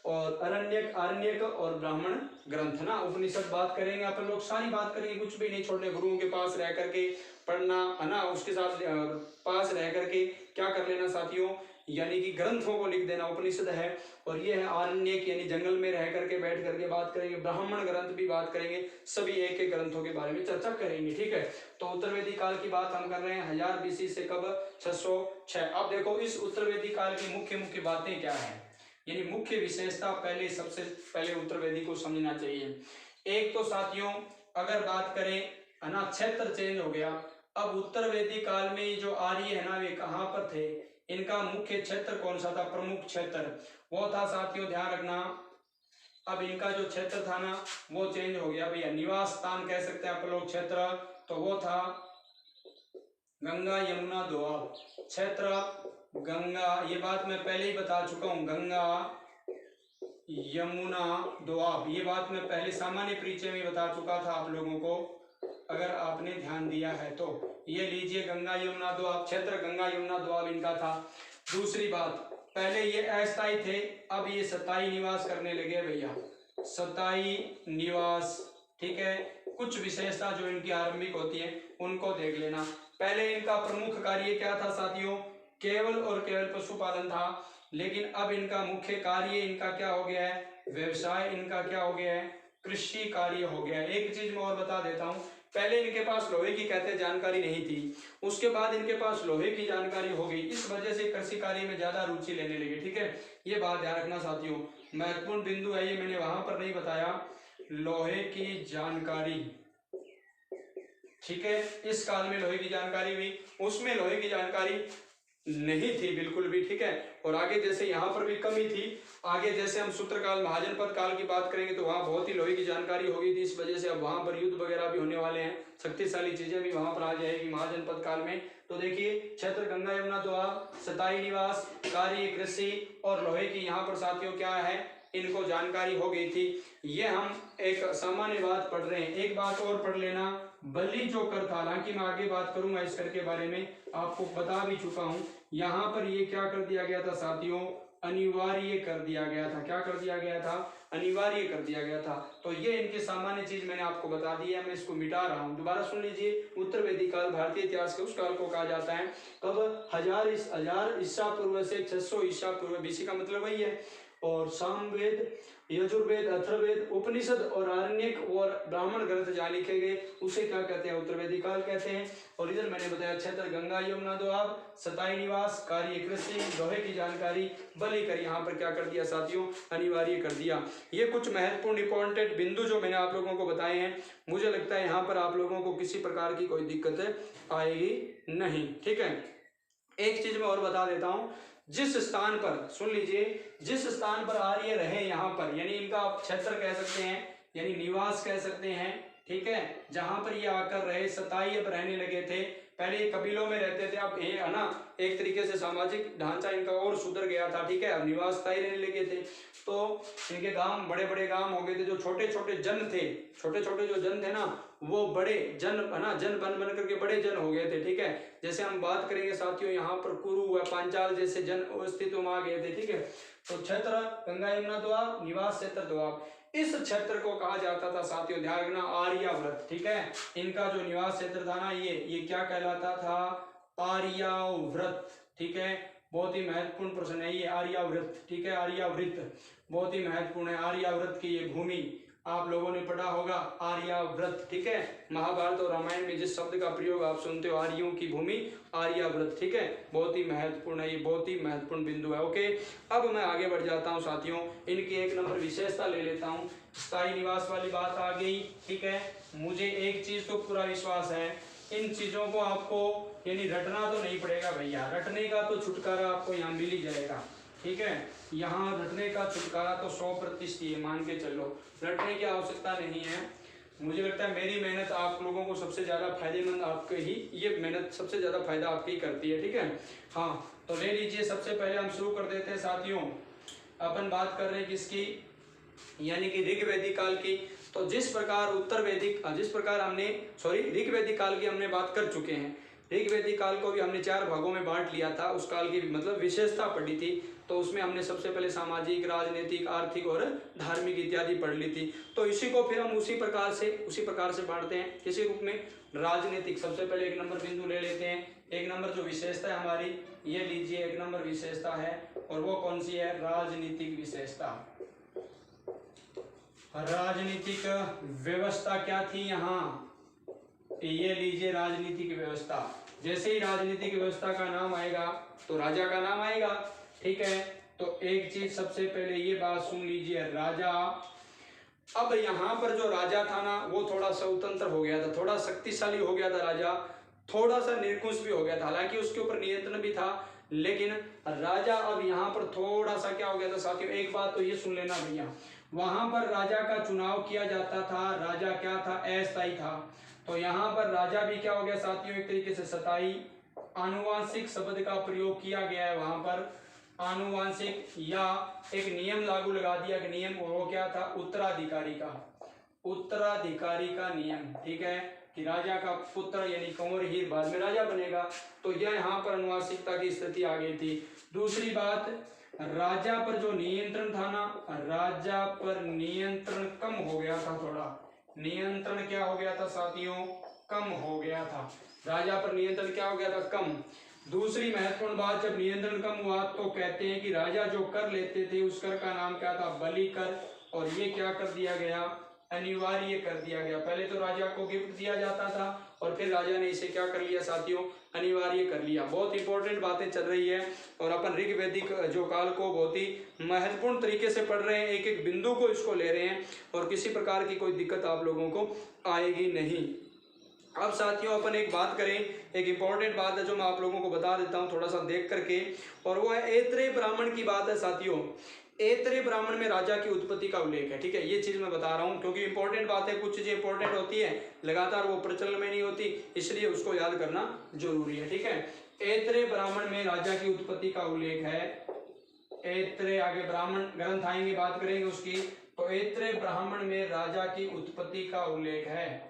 और आरण्यक, आरण्यक और ब्राह्मण ग्रंथ ना। उपनिषद बात करेंगे अपन लोग, सारी बात करेंगे, कुछ भी नहीं छोड़ने, गुरुओं के पास रह करके पढ़ना, है ना, उसके साथ पास रह करके क्या कर लेना साथियों, यानी कि ग्रंथों को लिख देना। उपनिषद है, और ये है आरण्यक, यानी जंगल में रह करके बैठ करके बात करेंगे, ब्राह्मण ग्रंथ भी बात करेंगे, सभी एक एक ग्रंथों के बारे में चर्चा करेंगे, ठीक है। तो उत्तर वैदिक काल की बात हम कर रहे हैं 1000 बीसी से कब, 606। अब देखो इस उत्तर वैदिक काल की मुख्य मुख्य बातें क्या है, यानी मुख्य विशेषता, पहले सबसे पहले उत्तर वैदिक को समझना चाहिए। एक तो साथियों अगर बात करें, है ना, क्षेत्र चेंज हो गया। अब उत्तर वैदिक काल में जो आर्य है ना, वे कहाँ पर थे, इनका मुख्य क्षेत्र कौन सा था, प्रमुख क्षेत्र वो था साथियों, ध्यान रखना। अब इनका जो क्षेत्र था ना वो चेंज हो गया भैया, निवास स्थान कह सकते हैं आप लोग क्षेत्र, तो वो था गंगा यमुना दोआब क्षेत्र। गंगा, ये बात मैं पहले ही बता चुका हूं, गंगा यमुना दोआब, ये बात मैं पहले सामान्य परिचय में बता चुका था आप लोगों को, अगर आपने ध्यान दिया है तो। ये लीजिए गंगा यमुना दोआब क्षेत्र, गंगा यमुना दोआब इनका था। दूसरी बात, पहले ये अस्थायी थे, अब ये स्थायी निवास करने लगे भैया, स्थायी निवास, ठीक है। कुछ विशेषता जो इनकी आरंभिक होती है उनको देख लेना। पहले इनका प्रमुख कार्य क्या था साथियों, केवल और केवल पशुपालन था, लेकिन अब इनका मुख्य कार्य इनका क्या हो गया है, व्यवसाय इनका क्या हो गया है, कृषि कार्य हो गया है। एक चीज मैं और बता देता हूँ, पहले इनके पास लोहे की कहते जानकारी नहीं थी, उसके बाद इनके पास लोहे की जानकारी हो गई, इस वजह से कृषि कार्य में ज्यादा रुचि लेने लगे। ठीक है, ये बात ध्यान रखना साथियों, महत्वपूर्ण बिंदु है ये, मैंने वहां पर नहीं बताया, लोहे की जानकारी। ठीक है, इस काल में लोहे की जानकारी हुई, उसमें लोहे की जानकारी नहीं थी बिल्कुल भी। ठीक है, और आगे जैसे यहाँ पर भी कमी थी, आगे जैसे हम सूत्रकाल महाजनपद काल की बात करेंगे तो वहाँ बहुत ही लोहे की जानकारी होगी थी, इस वजह से अब वहाँ पर युद्ध वगैरह भी होने वाले हैं, शक्तिशाली चीजें भी वहाँ पर आ जाएगी महाजनपद काल में। तो देखिए, क्षेत्र गंगा यमुना दोआब, स्थायी निवास, कार्य कृषि और लोहे की यहाँ पर साथियों क्या है, इनको जानकारी हो गई थी। ये हम एक सामान्य बात पढ़ रहे हैं। एक बात और पढ़ लेना, बलि जो कर था, हालांकि मैं आगे बात करूंगा इस कर के बारे में, आपको बता भी चुका हूं, यहाँ पर ये क्या कर दिया गया था साथियों, अनिवार्य कर दिया गया था। क्या कर दिया गया था, अनिवार्य कर दिया गया था। तो ये इनकी सामान्य चीज मैंने आपको बता दी है, मैं इसको मिटा रहा हूँ, दोबारा सुन लीजिए। उत्तर वैदिक काल भारतीय इतिहास के उस काल को कहा जाता है कब, 1000 ईसा पूर्व से 600 ईसा पूर्व बीसी का मतलब वही है। और सामवेद, यजुर्वेद, अथर्ववेद, उपनिषद और आरण्यक और ब्राह्मण ग्रंथ जहाँ लिखे गए उसे क्या कहते हैं, उत्तर वैदिक काल कहते हैं। और इधर मैंने बताया क्षेत्र गंगा यमुना दोआब, स्थायी निवास, कार्य कृषि, लोहे की जानकारी, बलि कर यहाँ पर क्या कर दिया साथियों, अनिवार्य कर दिया। ये कुछ महत्वपूर्ण इंपॉर्टेंट बिंदु जो मैंने आप लोगों को बताए हैं, मुझे लगता है यहाँ पर आप लोगों को किसी प्रकार की कोई दिक्कत आएगी नहीं। ठीक है, एक चीज मैं और बता देता हूँ, जिस स्थान पर, सुन लीजिए, जिस स्थान पर आर्य रहे यहाँ पर, यानी इनका आप क्षेत्र कह सकते हैं, यानी निवास कह सकते हैं। ठीक है, जहां पर ये आकर रहे, स्थायी अब रहने लगे थे, पहले ये कबीलों में रहते थे, अब ये है ना एक तरीके से सामाजिक ढांचा इनका और सुधर गया था। ठीक है, अब निवास स्थायी रहने लगे थे, तो इनके गांव बड़े बड़े गांव हो गए थे। जो छोटे छोटे जन थे, छोटे छोटे जो जन थे ना, वो बड़े जन है ना, जन बन बन करके बड़े जन हो गए थे। ठीक है, जैसे हम बात करेंगे साथियों, यहाँ पर कुरु व पांचाल जैसे जन अस्तित्व में आ गए थे। ठीक है, तो क्षेत्र गंगा यमुना दोआब, निवास क्षेत्र दोआब, इस क्षेत्र को कहा जाता था साथियों, ध्यान रखना, आर्याव्रत। ठीक है, इनका जो निवास क्षेत्र था ना, ये क्या कहलाता था, आर्याव्रत। ठीक है, बहुत ही महत्वपूर्ण प्रश्न है ये, आर्याव्रत। ठीक है, आर्यावृत बहुत ही महत्वपूर्ण है। आर्याव्रत की ये भूमि आप लोगों ने पढ़ा होगा, आर्याव्रत। ठीक है, महाभारत और रामायण में जिस शब्द का प्रयोग आप सुनते हो, आर्यों की भूमि, आर्याव्रत। ठीक है, बहुत ही महत्वपूर्ण है ये, बहुत ही महत्वपूर्ण बिंदु है। ओके, अब मैं आगे बढ़ जाता हूँ साथियों, इनकी एक नंबर विशेषता ले लेता हूँ। स्थायी निवास वाली बात आ गई। ठीक है, मुझे एक चीज तो पूरा विश्वास है, इन चीजों को आपको यानी रटना तो नहीं पड़ेगा भैया, रटने का तो छुटकारा आपको यहाँ मिल ही जाएगा। ठीक है, यहाँ रटने का छुटकारा तो 100% मान के चलो, रटने की आवश्यकता नहीं है। मुझे लगता है मेरी मेहनत आप लोगों को सबसे ज्यादा फायदेमंद, आपके ही ये मेहनत सबसे ज्यादा फायदा आपकी करती है। ठीक है, हाँ, तो ले लीजिए, सबसे पहले हम शुरू कर देते हैं साथियों, अपन बात कर रहे हैं किसकी, यानी कि ऋग वैदिक काल की। तो जिस प्रकार ऋग वैदिक काल की हमने बात कर चुके हैं, ऋग वैदिक काल को भी हमने 4 भागों में बांट लिया था, उस काल की मतलब विशेषता पढ़ी थी। तो उसमें हमने सबसे पहले सामाजिक, राजनीतिक, आर्थिक और धार्मिक इत्यादि पढ़ ली थी। तो इसी को फिर हम उसी प्रकार से बांटते हैं, किसी रूप में, राजनीतिक। सबसे पहले 1 नंबर बिंदु ले लेते हैं। 1 नंबर जो विशेषता है हमारी, ये लीजिए 1 नंबर विशेषता है, और वो कौन सी है, राजनीतिक विशेषता। राजनीतिक व्यवस्था क्या थी यहाँ, ये लीजिए राजनीतिक व्यवस्था। जैसे ही राजनीतिक व्यवस्था का नाम आएगा तो राजा का नाम आएगा। ठीक है, तो एक चीज सबसे पहले ये बात सुन लीजिए, राजा। अब यहाँ पर जो राजा था ना, वो थोड़ा स्वतंत्र हो गया था, थोड़ा शक्तिशाली हो गया था राजा, थोड़ा सा निर्कुश भी हो गया था, हालांकि उसके ऊपर नियंत्रण भी था, लेकिन राजा अब यहाँ पर थोड़ा सा क्या हो गया था साथियों, एक बात तो ये सुन लेना भैया, वहां पर राजा का चुनाव किया जाता था, राजा क्या था, अस्थायी था। तो यहाँ पर राजा भी क्या हो गया साथियों, एक तरीके से स्थायी। आनुवांशिक शब्द का प्रयोग किया गया है वहां पर, आनुवांशिक, या एक नियम लागू लगा दिया कि नियम, वो क्या था, उत्तराधिकारी का नियम। ठीक है, कि राजा का पुत्र यानी कंवर ही बाद में राजा बनेगा। तो यह यहाँ पर आनुवांशिकता की स्थिति आ गई थी। दूसरी बात, राजा पर जो नियंत्रण था ना, राजा पर नियंत्रण कम हो गया था थोड़ा, नियंत्रण क्या हो गया था साथियों, कम हो गया था। राजा पर नियंत्रण क्या हो गया था, कम। दूसरी महत्वपूर्ण बात, जब नियंत्रण कम हुआ तो कहते हैं कि राजा जो कर लेते थे उस कर का नाम क्या था, बलि कर, और ये क्या कर दिया गया, अनिवार्य कर दिया गया। पहले तो राजा को गिफ्ट दिया जाता था और फिर राजा ने इसे क्या कर लिया साथियों, अनिवार्य कर लिया। बहुत इंपॉर्टेंट बातें चल रही है और अपन ऋग वैदिक जो काल को बहुत ही महत्वपूर्ण तरीके से पढ़ रहे हैं, एक एक बिंदु को इसको ले रहे हैं और किसी प्रकार की कोई दिक्कत आप लोगों को आएगी नहीं। अब साथियों अपन एक बात करें, एक इंपॉर्टेंट बात है जो मैं आप लोगों को बता देता हूं थोड़ा सा देख करके, और वो है ऐत्रेय ब्राह्मण की बात है साथियों। ऐत्रेय ब्राह्मण में राजा की उत्पत्ति का उल्लेख है, ठीक है। ये चीज मैं बता रहा हूं क्योंकि इंपॉर्टेंट बात है, कुछ चीजें इंपॉर्टेंट होती है लगातार वो प्रचलन में नहीं होती, इसलिए उसको याद करना जरूरी है, ठीक है। ऐत्रेय ब्राह्मण में राजा की उत्पत्ति का उल्लेख है। ऐत्रेय, आगे ब्राह्मण ग्रंथ आएंगे, बात करेंगे उसकी। तो ऐत्रेय ब्राह्मण में राजा की उत्पत्ति का उल्लेख है।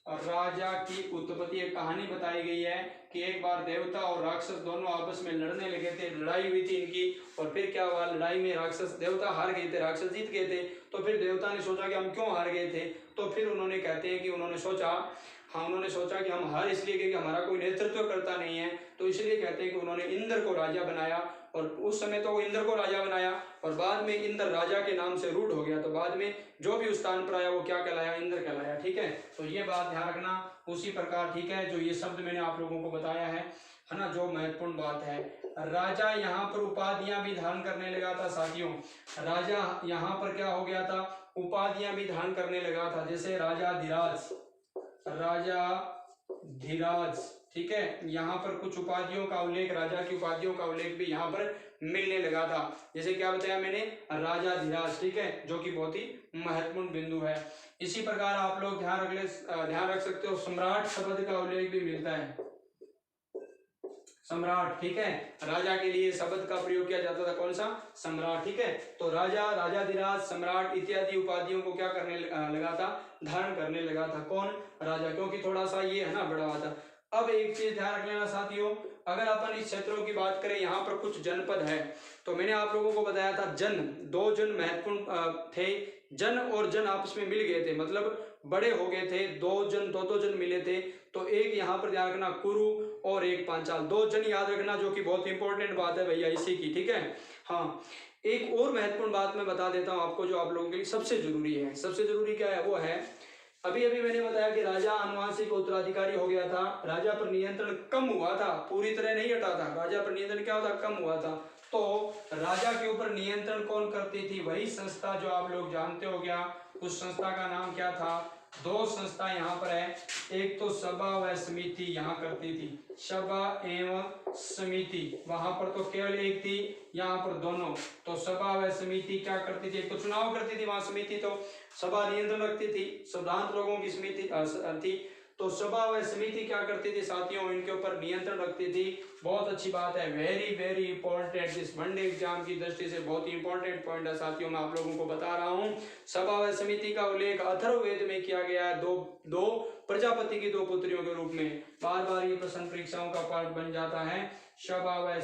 और राजा की उत्पत्ति, एक कहानी बताई गई है कि एक बार देवता और राक्षस दोनों आपस में लड़ने लगे थे, लड़ाई हुई थी इनकी, और फिर क्या हुआ, लड़ाई में राक्षस, देवता हार गए थे, राक्षस जीत गए थे। तो फिर देवता ने सोचा कि हम क्यों हार गए थे, तो फिर उन्होंने, कहते हैं कि उन्होंने सोचा कि हम हार इसलिए गए कि हमारा कोई नेतृत्व करता नहीं है, तो इसलिए कहते हैं कि उन्होंने इंद्र को राजा बनाया। और उस समय तो वो इंद्र को राजा बनाया और बाद में इंद्र राजा के नाम से रूढ़ हो गया, तो बाद में जो भी उस स्थान पर आया वो क्या कहलाया, इंद्र कहलाया, ठीक है। तो ये बात ध्यान रखना। उसी प्रकार, ठीक है, जो ये शब्द मैंने आप लोगों को बताया है ना, जो महत्वपूर्ण बात है, राजा यहाँ पर उपाधियां भी धारण करने लगा था साथियों। राजा यहाँ पर क्या हो गया था, उपाधियां भी धारण करने लगा था, जैसे राजा धीराज, ठीक है। यहाँ पर कुछ उपाधियों का उल्लेख, राजा की उपाधियों का उल्लेख भी यहाँ पर मिलने लगा था। जैसे क्या बताया मैंने, राजा धीराज, ठीक है, जो कि बहुत ही महत्वपूर्ण बिंदु है। इसी प्रकार आप लोग ध्यान रख सकते हो, सम्राट शब्द का उल्लेख भी मिलता है। सम्राट, ठीक है, राजा के लिए शब्द का प्रयोग किया जाता था, कौन सा, सम्राट, ठीक है। तो राजाधिराज, सम्राट इत्यादि उपाधियों को क्या करने लगा था, धारण करने लगा था, कौन, राजा, क्योंकि थोड़ा सा ये है ना बड़ा हुआ था। अब एक चीज ध्यान रख लेना साथियों, अगर अपन इस क्षेत्रों की बात करें, यहाँ पर कुछ जनपद है, तो मैंने आप लोगों को बताया था दो जन महत्वपूर्ण थे। जन और जन आपस में मिल गए थे, मतलब बड़े हो गए थे, दो जन मिले थे। तो एक यहाँ पर ध्यान रखना कुरु और एक पांचाल, दो जन याद रखना, जो कि बहुत इंपॉर्टेंट बात है भैया इसी की, ठीक है। हाँ, एक और महत्वपूर्ण बात मैं बता देता हूँ आपको, जो आप लोगों के लिए सबसे जरूरी है। सबसे जरूरी क्या है, वो है, अभी मैंने बताया कि राजा आनुवंशिक उत्तराधिकारी हो गया था, राजा पर नियंत्रण कम हुआ था, पूरी तरह नहीं हटा था, राजा पर नियंत्रण क्या होता, कम हुआ था। तो राजा के ऊपर नियंत्रण कौन करती थी, वही संस्था जो आप लोग जानते हो गया, उस संस्था का नाम क्या था। दो संस्था यहाँ पर है, एक तो सभा व समिति यहाँ करती थी, सभा एवं समिति, वहां पर तो केवल एक थी, यहाँ पर दोनों। तो सभा व समिति क्या करती थी, एक तो चुनाव करती थी, वहां समिति तो सभा नियंत्रण रखती थी, सिद्धांत लोगों की समिति थी। तो सभा व समिति क्या करती थी साथियों, इनके ऊपर नियंत्रण रखती थी। बहुत अच्छी बात है, वेरी वेरी इंपॉर्टेंट, इस मंडे एग्जाम की दृष्टि से बहुत ही इंपॉर्टेंट पॉइंट है साथियों, मैं आप लोगों को बता रहा हूँ। सभा व समिति का उल्लेख अथर्ववेद में किया गया है, दो प्रजापति की दो पुत्रियों के रूप में। बार बार ये प्रश्न परीक्षाओं का पार्ट बन जाता है। सभा व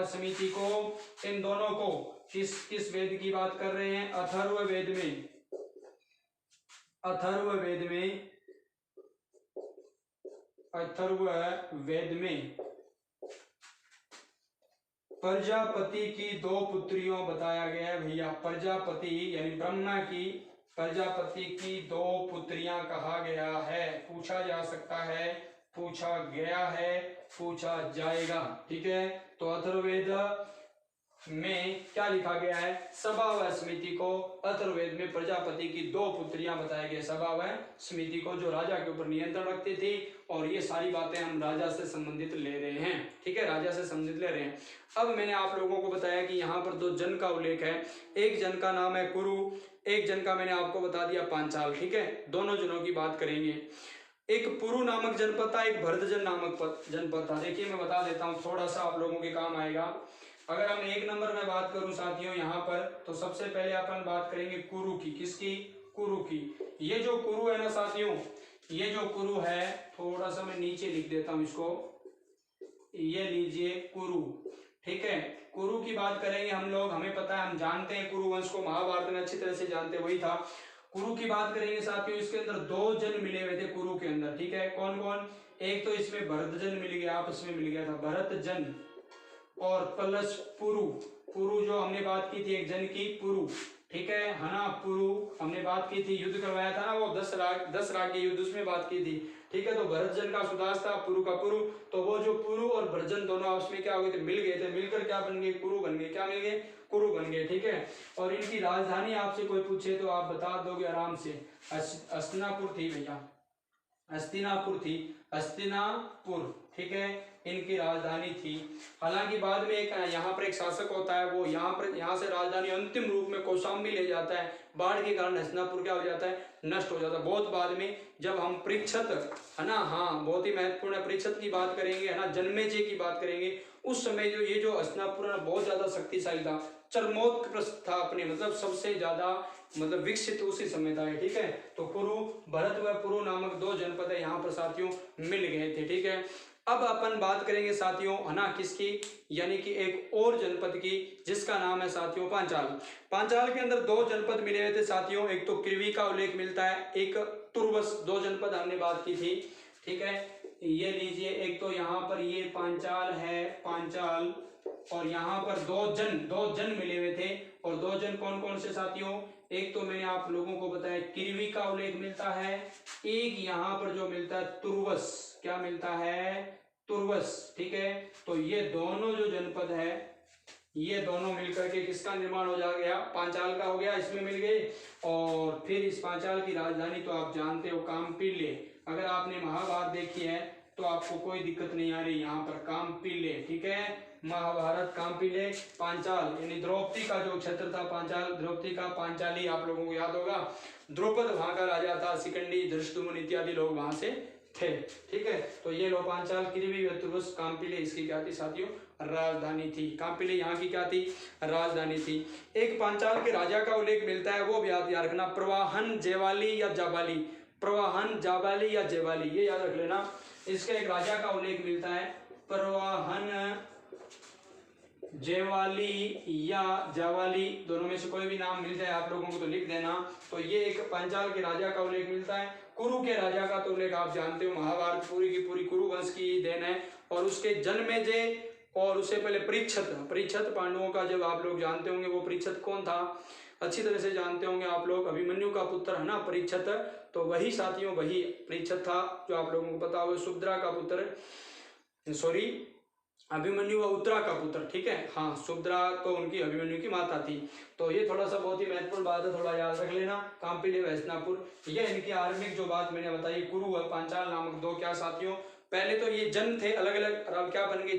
समिति को, इन दोनों को किस वेद की बात कर रहे हैं, अथर्ववेद में प्रजापति की दो पुत्रियों बताया गया है भैया। प्रजापति यानी ब्रह्मा की, प्रजापति की दो पुत्रियां कहा गया है। पूछा जा सकता है, पूछा गया है, पूछा जाएगा, ठीक है। तो अथर्ववेद में क्या लिखा गया है, सभा व समिति को, अथर्ववेद में प्रजापति की दो पुत्रियां बताई गई, सभा व समिति को, जो राजा के ऊपर नियंत्रण रखती थी। और ये सारी बातें हम राजा से संबंधित ले रहे हैं, ठीक है, राजा से संबंधित ले रहे हैं। अब मैंने आप लोगों को बताया कि यहाँ पर दो जन का उल्लेख है, एक जन का नाम है कुरु, एक जन का मैंने आपको बता दिया पांचाल, ठीक है। दोनों जनों की बात करेंगे। एक पुरु नामक जनपद था, एक भरतजन नामक जनपद था। देखिए मैं बता देता हूँ, थोड़ा सा आप लोगों के काम आएगा। अगर हम एक नंबर में बात करूं साथियों यहाँ पर, तो सबसे पहले अपन बात करेंगे कुरु की, किसकी, कुरु की। ये जो कुरु है ना साथियों, ये जो कुरु है, थोड़ा सा मैं नीचे लिख देता हूं इसको, ये लीजिए कुरु, ठीक है। कुरु की बात करेंगे हम लोग, हमें पता है, हम जानते हैं कुरु वंश को, महाभारत में अच्छी तरह से जानते हैं, वही था। कुरु की बात करेंगे साथियों, इसके अंदर दो जन मिले हुए थे कुरु के अंदर, ठीक है, कौन कौन, एक तो इसमें भरत जन मिल गया, आपस में मिल गया था भरत जन और प्लस पुरु, पुरु जो हमने बात की थी एक जन की पुरु, ठीक है ना, पुरु हमने बात की थी, युद्ध करवाया था ना वो 10 राग के युद्ध, उसमें बात की थी, ठीक है। तो भरत जन का सुदास था, पुरु का पुरु, तो वो जो पुरु और भरजन दोनों आपस में क्या हो गए थे, मिल गए थे, मिलकर क्या बन गए, कुरु बन गए, क्या मिल गए, कुरु बन गए, ठीक है। और इनकी राजधानी आपसे कोई पूछे तो आप बता दोगे आराम से, हस्तिनापुर थी भैया, हस्तिनापुर थी, हस्तिनापुर, ठीक है, इनकी राजधानी थी। हालांकि बाद में एक यहाँ पर एक शासक होता है, वो यहाँ से राजधानी अंतिम रूप में कौशाम्बी ले जाता है, बाढ़ के कारण हस्तिनापुर क्या हो जाता है, नष्ट हो जाता है। बहुत बाद में जब हम परीक्षित, है ना, हाँ बहुत ही महत्वपूर्ण है, परीक्षित की बात करेंगे, है ना, जन्मेजय की बात करेंगे, उस समय जो ये जो हस्तिनापुर बहुत ज्यादा शक्तिशाली था, चरमोत्कर्ष था अपने, मतलब सबसे ज्यादा मतलब विकसित उसी समय था, ठीक है। तो कुरु, भरत व पुरु नामक दो जनपद यहाँ पर साथियों मिल गए थे, ठीक है। अब अपन बात करेंगे साथियों, है ना, किसकी, यानी कि एक और जनपद की, जिसका नाम है साथियों पांचाल। पांचाल के अंदर दो जनपद मिले हुए थे साथियों, एक तो कृवि का उल्लेख मिलता है, एक तुर्वस, दो जनपद हमने बात की थी, ठीक है। ये लीजिए, एक तो यहाँ पर ये पांचाल है, पांचाल, और यहाँ पर दो जन मिले हुए थे, और दो जन कौन कौन से साथियों, एक तो मैंने आप लोगों को बताया कृवि का उल्लेख मिलता है, एक यहाँ पर जो मिलता है तुर्वस, क्या मिलता है, तुर्वस, ठीक है। तो ये दोनों जो जनपद है, ये दोनों मिलकर के किसका निर्माण हो जा गया, पांचाल का हो गया, इसमें मिल गए। और फिर इस पांचाल की राजधानी तो आप जानते हो कामपिल्य, अगर आपने महाभारत देखी है तो आपको कोई दिक्कत नहीं आ रही, यहाँ पर कामपिल्य, ठीक है, महाभारत कामपिल्य, पांचाल, यानी द्रौपदी का जो क्षेत्र था पांचाल, द्रौपदी का पांचाली आप लोगों को याद होगा, द्रौपद वहां का राजा था, शिखंडी, धृष्टद्युम्न इत्यादि लोग वहां से थे, ठीक है। तो ये लो पांचाल, कृवि, तुर्वस, कामपिल्य, इसकी क्या थी साथियों, राजधानी थी, कामपिल्य यहाँ की क्या थी, राजधानी थी। एक पांचाल के राजा का उल्लेख मिलता है, वो भी याद रखना, प्रवाहन जेवाली या जाबाली, प्रवाहन जाबाली या जेवाली, ये याद रख लेना। इसका एक राजा का उल्लेख मिलता है, प्रवाहन जेवाली या जावाली, दोनों में से कोई भी नाम मिल जाए आप लोगों को तो लिख देना। तो ये एक पांचाल के राजा का उल्लेख मिलता है। कुरु के राजा का तो उल्लेख आप जानते हो, महाभारत पूरी की पूरी कुरु वंश की देन है, और उसके जन्मेजय और उससे पहले परीक्षित पांडवों का, जब आप लोग जानते होंगे वो परीक्षित कौन था, अच्छी तरह से जानते होंगे आप लोग, अभिमन्यु का पुत्र है ना परीक्षित, तो वही साथियों वही परीक्षित था, जो आप लोगों को पता होगा, सुभद्रा का पुत्र, सॉरी अभिमन्यु व उत्तरा का पुत्र, ठीक है, हाँ सुभद्रा तो उनकी अभिमन्यु की माता थी। तो ये थोड़ा सा बहुत ही महत्वपूर्ण बात है, थोड़ा याद रख लेना, कामपिल्य व हस्तिनापुर, ये इनकी आरंभिक जो बात मैंने बताई, कुरु व पांचाल नामक दो क्या साथियों, पहले तो ये जन थे अलग अलग, और अब क्या बन गए,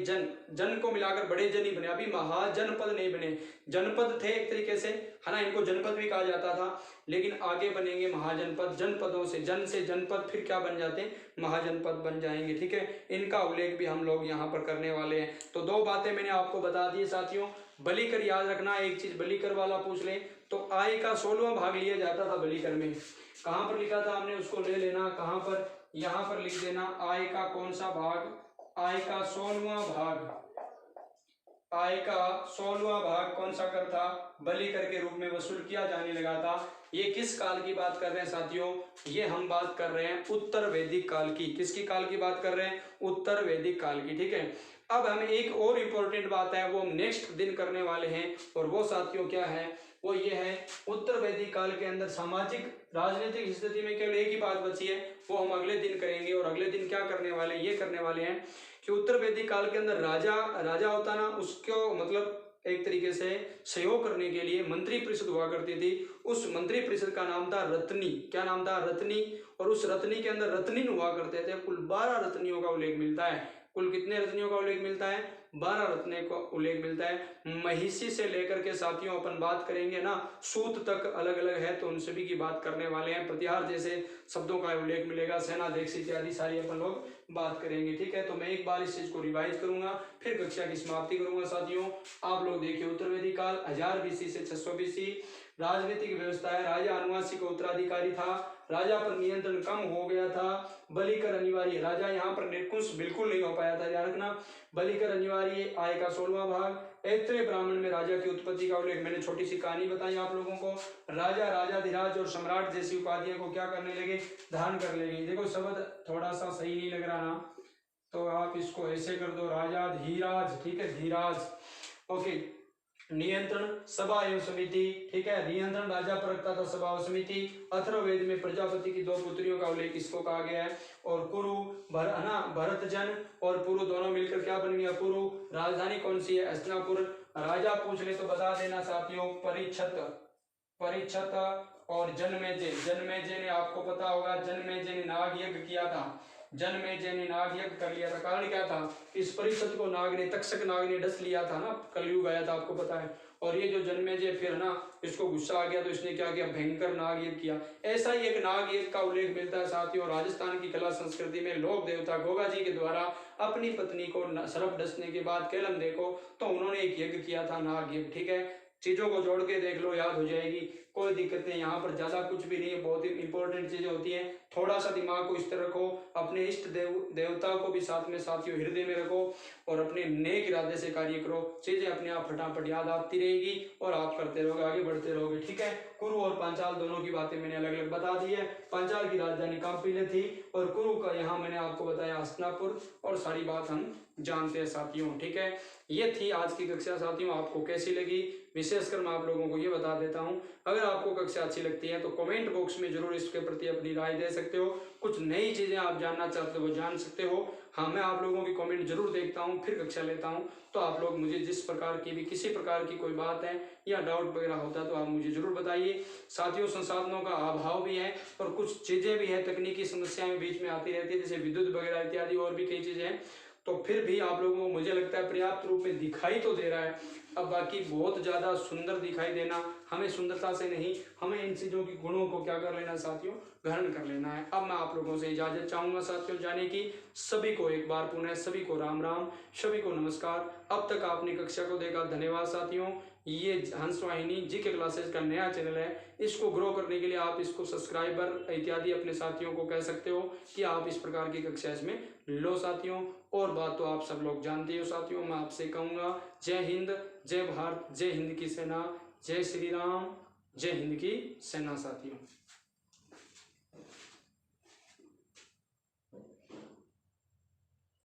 जन को मिलाकर बड़े जन ही बने, अभी महाजनपद नहीं बने, जनपद थे एक तरीके से, है ना, इनको जनपद भी कहा जाता था, लेकिन आगे बनेंगे महाजनपद, जनपदों से जनपद, फिर क्या बन जाते हैं, महाजनपद बन जाएंगे, ठीक है। इनका उल्लेख भी हम लोग यहाँ पर करने वाले हैं। तो दो बातें मैंने आपको बता दी साथियों। बलिकर याद रखना, एक चीज बलिकर वाला पूछ ले तो आय का 16वां भाग लिया जाता था बलिकर में, कहाँ पर लिखा था हमने उसको ले लेना, कहाँ पर, यहाँ पर लिख देना, आय का कौन सा भाग, आय का 16वां भाग, आय का 16वां भाग कौन सा कर था, बलिकर के रूप में वसूल किया जाने लगा था। ये किस काल की बात कर रहे हैं साथियों, ये हम बात कर रहे हैं उत्तर वैदिक काल की, किसकी काल की बात कर रहे हैं, उत्तर वैदिक काल की, ठीक है। अब हमें एक और इम्पोर्टेंट बात है, वो हम नेक्स्ट दिन करने वाले हैं, और वो साथियों क्या है, वो ये है, उत्तर वैदिक काल के अंदर सामाजिक राजनीतिक स्थिति में केवल एक ही बात बची है, वो हम अगले दिन करेंगे। और अगले दिन क्या करने वाले, ये करने वाले हैं कि उत्तर वैदिक काल के अंदर राजा होता ना, उसको मतलब एक तरीके से सहयोग करने के लिए मंत्री परिषद हुआ करती थी, उस मंत्री परिषद का नाम था रत्नी, क्या नाम था, रत्नी। और उस रत्नी के अंदर रत्नीन हुआ करते थे, कुल 12 रत्नियों का उल्लेख मिलता है, कुल कितने रत्नियों का उल्लेख मिलता है, 12 रत्न का उल्लेख मिलता है। महिषी से लेकर के साथियों अपन बात करेंगे ना, सूत तक अलग अलग है, तो उन सभी की बात करने वाले हैं। प्रतिहार जैसे शब्दों का उल्लेख मिलेगा, सेनाध्यक्ष इत्यादि सारी अपन लोग बात करेंगे, ठीक है। तो मैं एक बार इस चीज को रिवाइज करूंगा, फिर कक्षा की समाप्ति करूंगा साथियों। आप लोग देखिए, उत्तर वैदिक काल 1000 BC से 600 BC, राजनीतिक व्यवस्था है, राजा अनुवांशिक उत्तराधिकारी था, राजा पर नियंत्रण कम हो गया था, बलि कर अनिवार्य, राजा यहाँ पर निर्कुश बिल्कुल नहीं हो पाया था, याद रखना। बलि कर अनिवार्य, आय का 16वां भाग। ऐत्रेय ब्राह्मण में राजा की उत्पत्ति का उल्लेख, मैंने छोटी सी कहानी बताई आप लोगों को। राजा, राजाधिराज और सम्राट जैसी उपाधियों को क्या करने लगे, धारण कर लेंगे। देखो शब्द थोड़ा सा सही नहीं लग रहा ना, तो आप इसको ऐसे कर दो, राजा धीराज, ठीक है, धीराज। ओके, नियंत्रण सभा एवं समिति, ठीक है, नियंत्रण राजा पर रखता था सभा और समिति। अथर्ववेद में प्रजापति की 2 पुत्रियों का उल्लेख इसको कहा गया है। और कुरु भरतजन और पुरु दोनों मिलकर क्या बन गया, कुरु। राजधानी कौन सी है, हस्तिनापुर। राजा पूछ ले तो बता देना साथियों, परीक्षत और जनमेजय। जनमेजय ने आपको पता होगा, जनमेजय ने नाग यज्ञ किया था, जनमेजय ने नाग यज्ञ कर लिया था। कारण क्या था, इस परीक्षित को नाग ने, तक्षक नाग ने डस लिया था ना, कलयुग आया था आपको पता है। और ये जो जनमेजय फिर ना इसको गुस्सा आ गया तो इसने क्या किया, भयंकर नाग यज्ञ किया। ऐसा ही एक नाग यज्ञ का उल्लेख मिलता है साथियों राजस्थान की कला संस्कृति में। लोक देवता गोगा जी के द्वारा अपनी पत्नी को सर्प डसने के बाद केलम देखो तो उन्होंने एक यज्ञ किया था, नाग यज्ञ, ठीक है। चीजों को जोड़ के देख लो, याद हो जाएगी, कोई दिक्कत नहीं। यहाँ पर ज्यादा कुछ भी नहीं है, बहुत ही इंपॉर्टेंट चीजें होती हैं। थोड़ा सा दिमाग को इस तरह रखो, अपने इष्ट देवता को भी साथ में साथियों हृदय में रखो और अपने नेक इरादे से कार्य करो, चीजें अपने आप फटाफट याद आती रहेगी और आप करते रहोगे, आगे बढ़ते रहोगे, ठीक है। कुरु और पांचाल दोनों की बातें मैंने अलग अलग बता दी है। पांचाल की राजधानी कांपिल्य थी और कुरु का यहाँ मैंने आपको बताया हस्तिनापुर, और सारी बात हम जानते हैं साथियों, ठीक है। ये थी आज की कक्षा साथियों, आपको कैसी लगी विशेषकर मैं आप लोगों को ये बता देता हूं। अगर आपको कक्षा अच्छी लगती है तो कमेंट बॉक्स में जरूर इसके प्रति अपनी राय दे सकते हो। कुछ नई चीजें आप जानना चाहते हो वो जान सकते हो। हाँ, मैं आप लोगों की कमेंट जरूर देखता हूँ, फिर कक्षा लेता हूँ। तो आप लोग मुझे जिस प्रकार की भी किसी प्रकार की कोई बात है या डाउट वगैरह होता है तो आप मुझे जरूर बताइए। साथियों, संसाधनों का अभाव भी है और कुछ चीजें भी है, तकनीकी समस्याएं बीच में आती रहती है, जैसे विद्युत वगैरह इत्यादि और भी कई चीजें हैं। तो फिर भी आप लोगों को मुझे लगता है पर्याप्त रूप में दिखाई तो दे रहा है। अब बाकी बहुत ज्यादा सुंदर दिखाई देना, हमें सुंदरता से नहीं, हमें इन चीजों की गुणों को क्या कर लेना साथियों, ग्रहण कर लेना है। अब मैं आप लोगों से इजाजत चाहूंगा साथियों जाने की। सभी को एक बार पुनः सभी को राम राम, सभी को नमस्कार। अब तक आपने कक्षा को देखा, धन्यवाद साथियों। ये हंस वाहिनी जीके क्लासेस का नया चैनल है, इसको ग्रो करने के लिए आप इसको सब्सक्राइबर इत्यादि अपने साथियों को कह सकते हो कि आप इस प्रकार की कक्षा इसमें लो साथियों। और बात तो आप सब लोग जानते हो साथियों, मैं आपसे कहूंगा जय हिंद, जय भारत, जय हिंद की सेना, जय श्री राम, जय हिंद की सेना साथियों।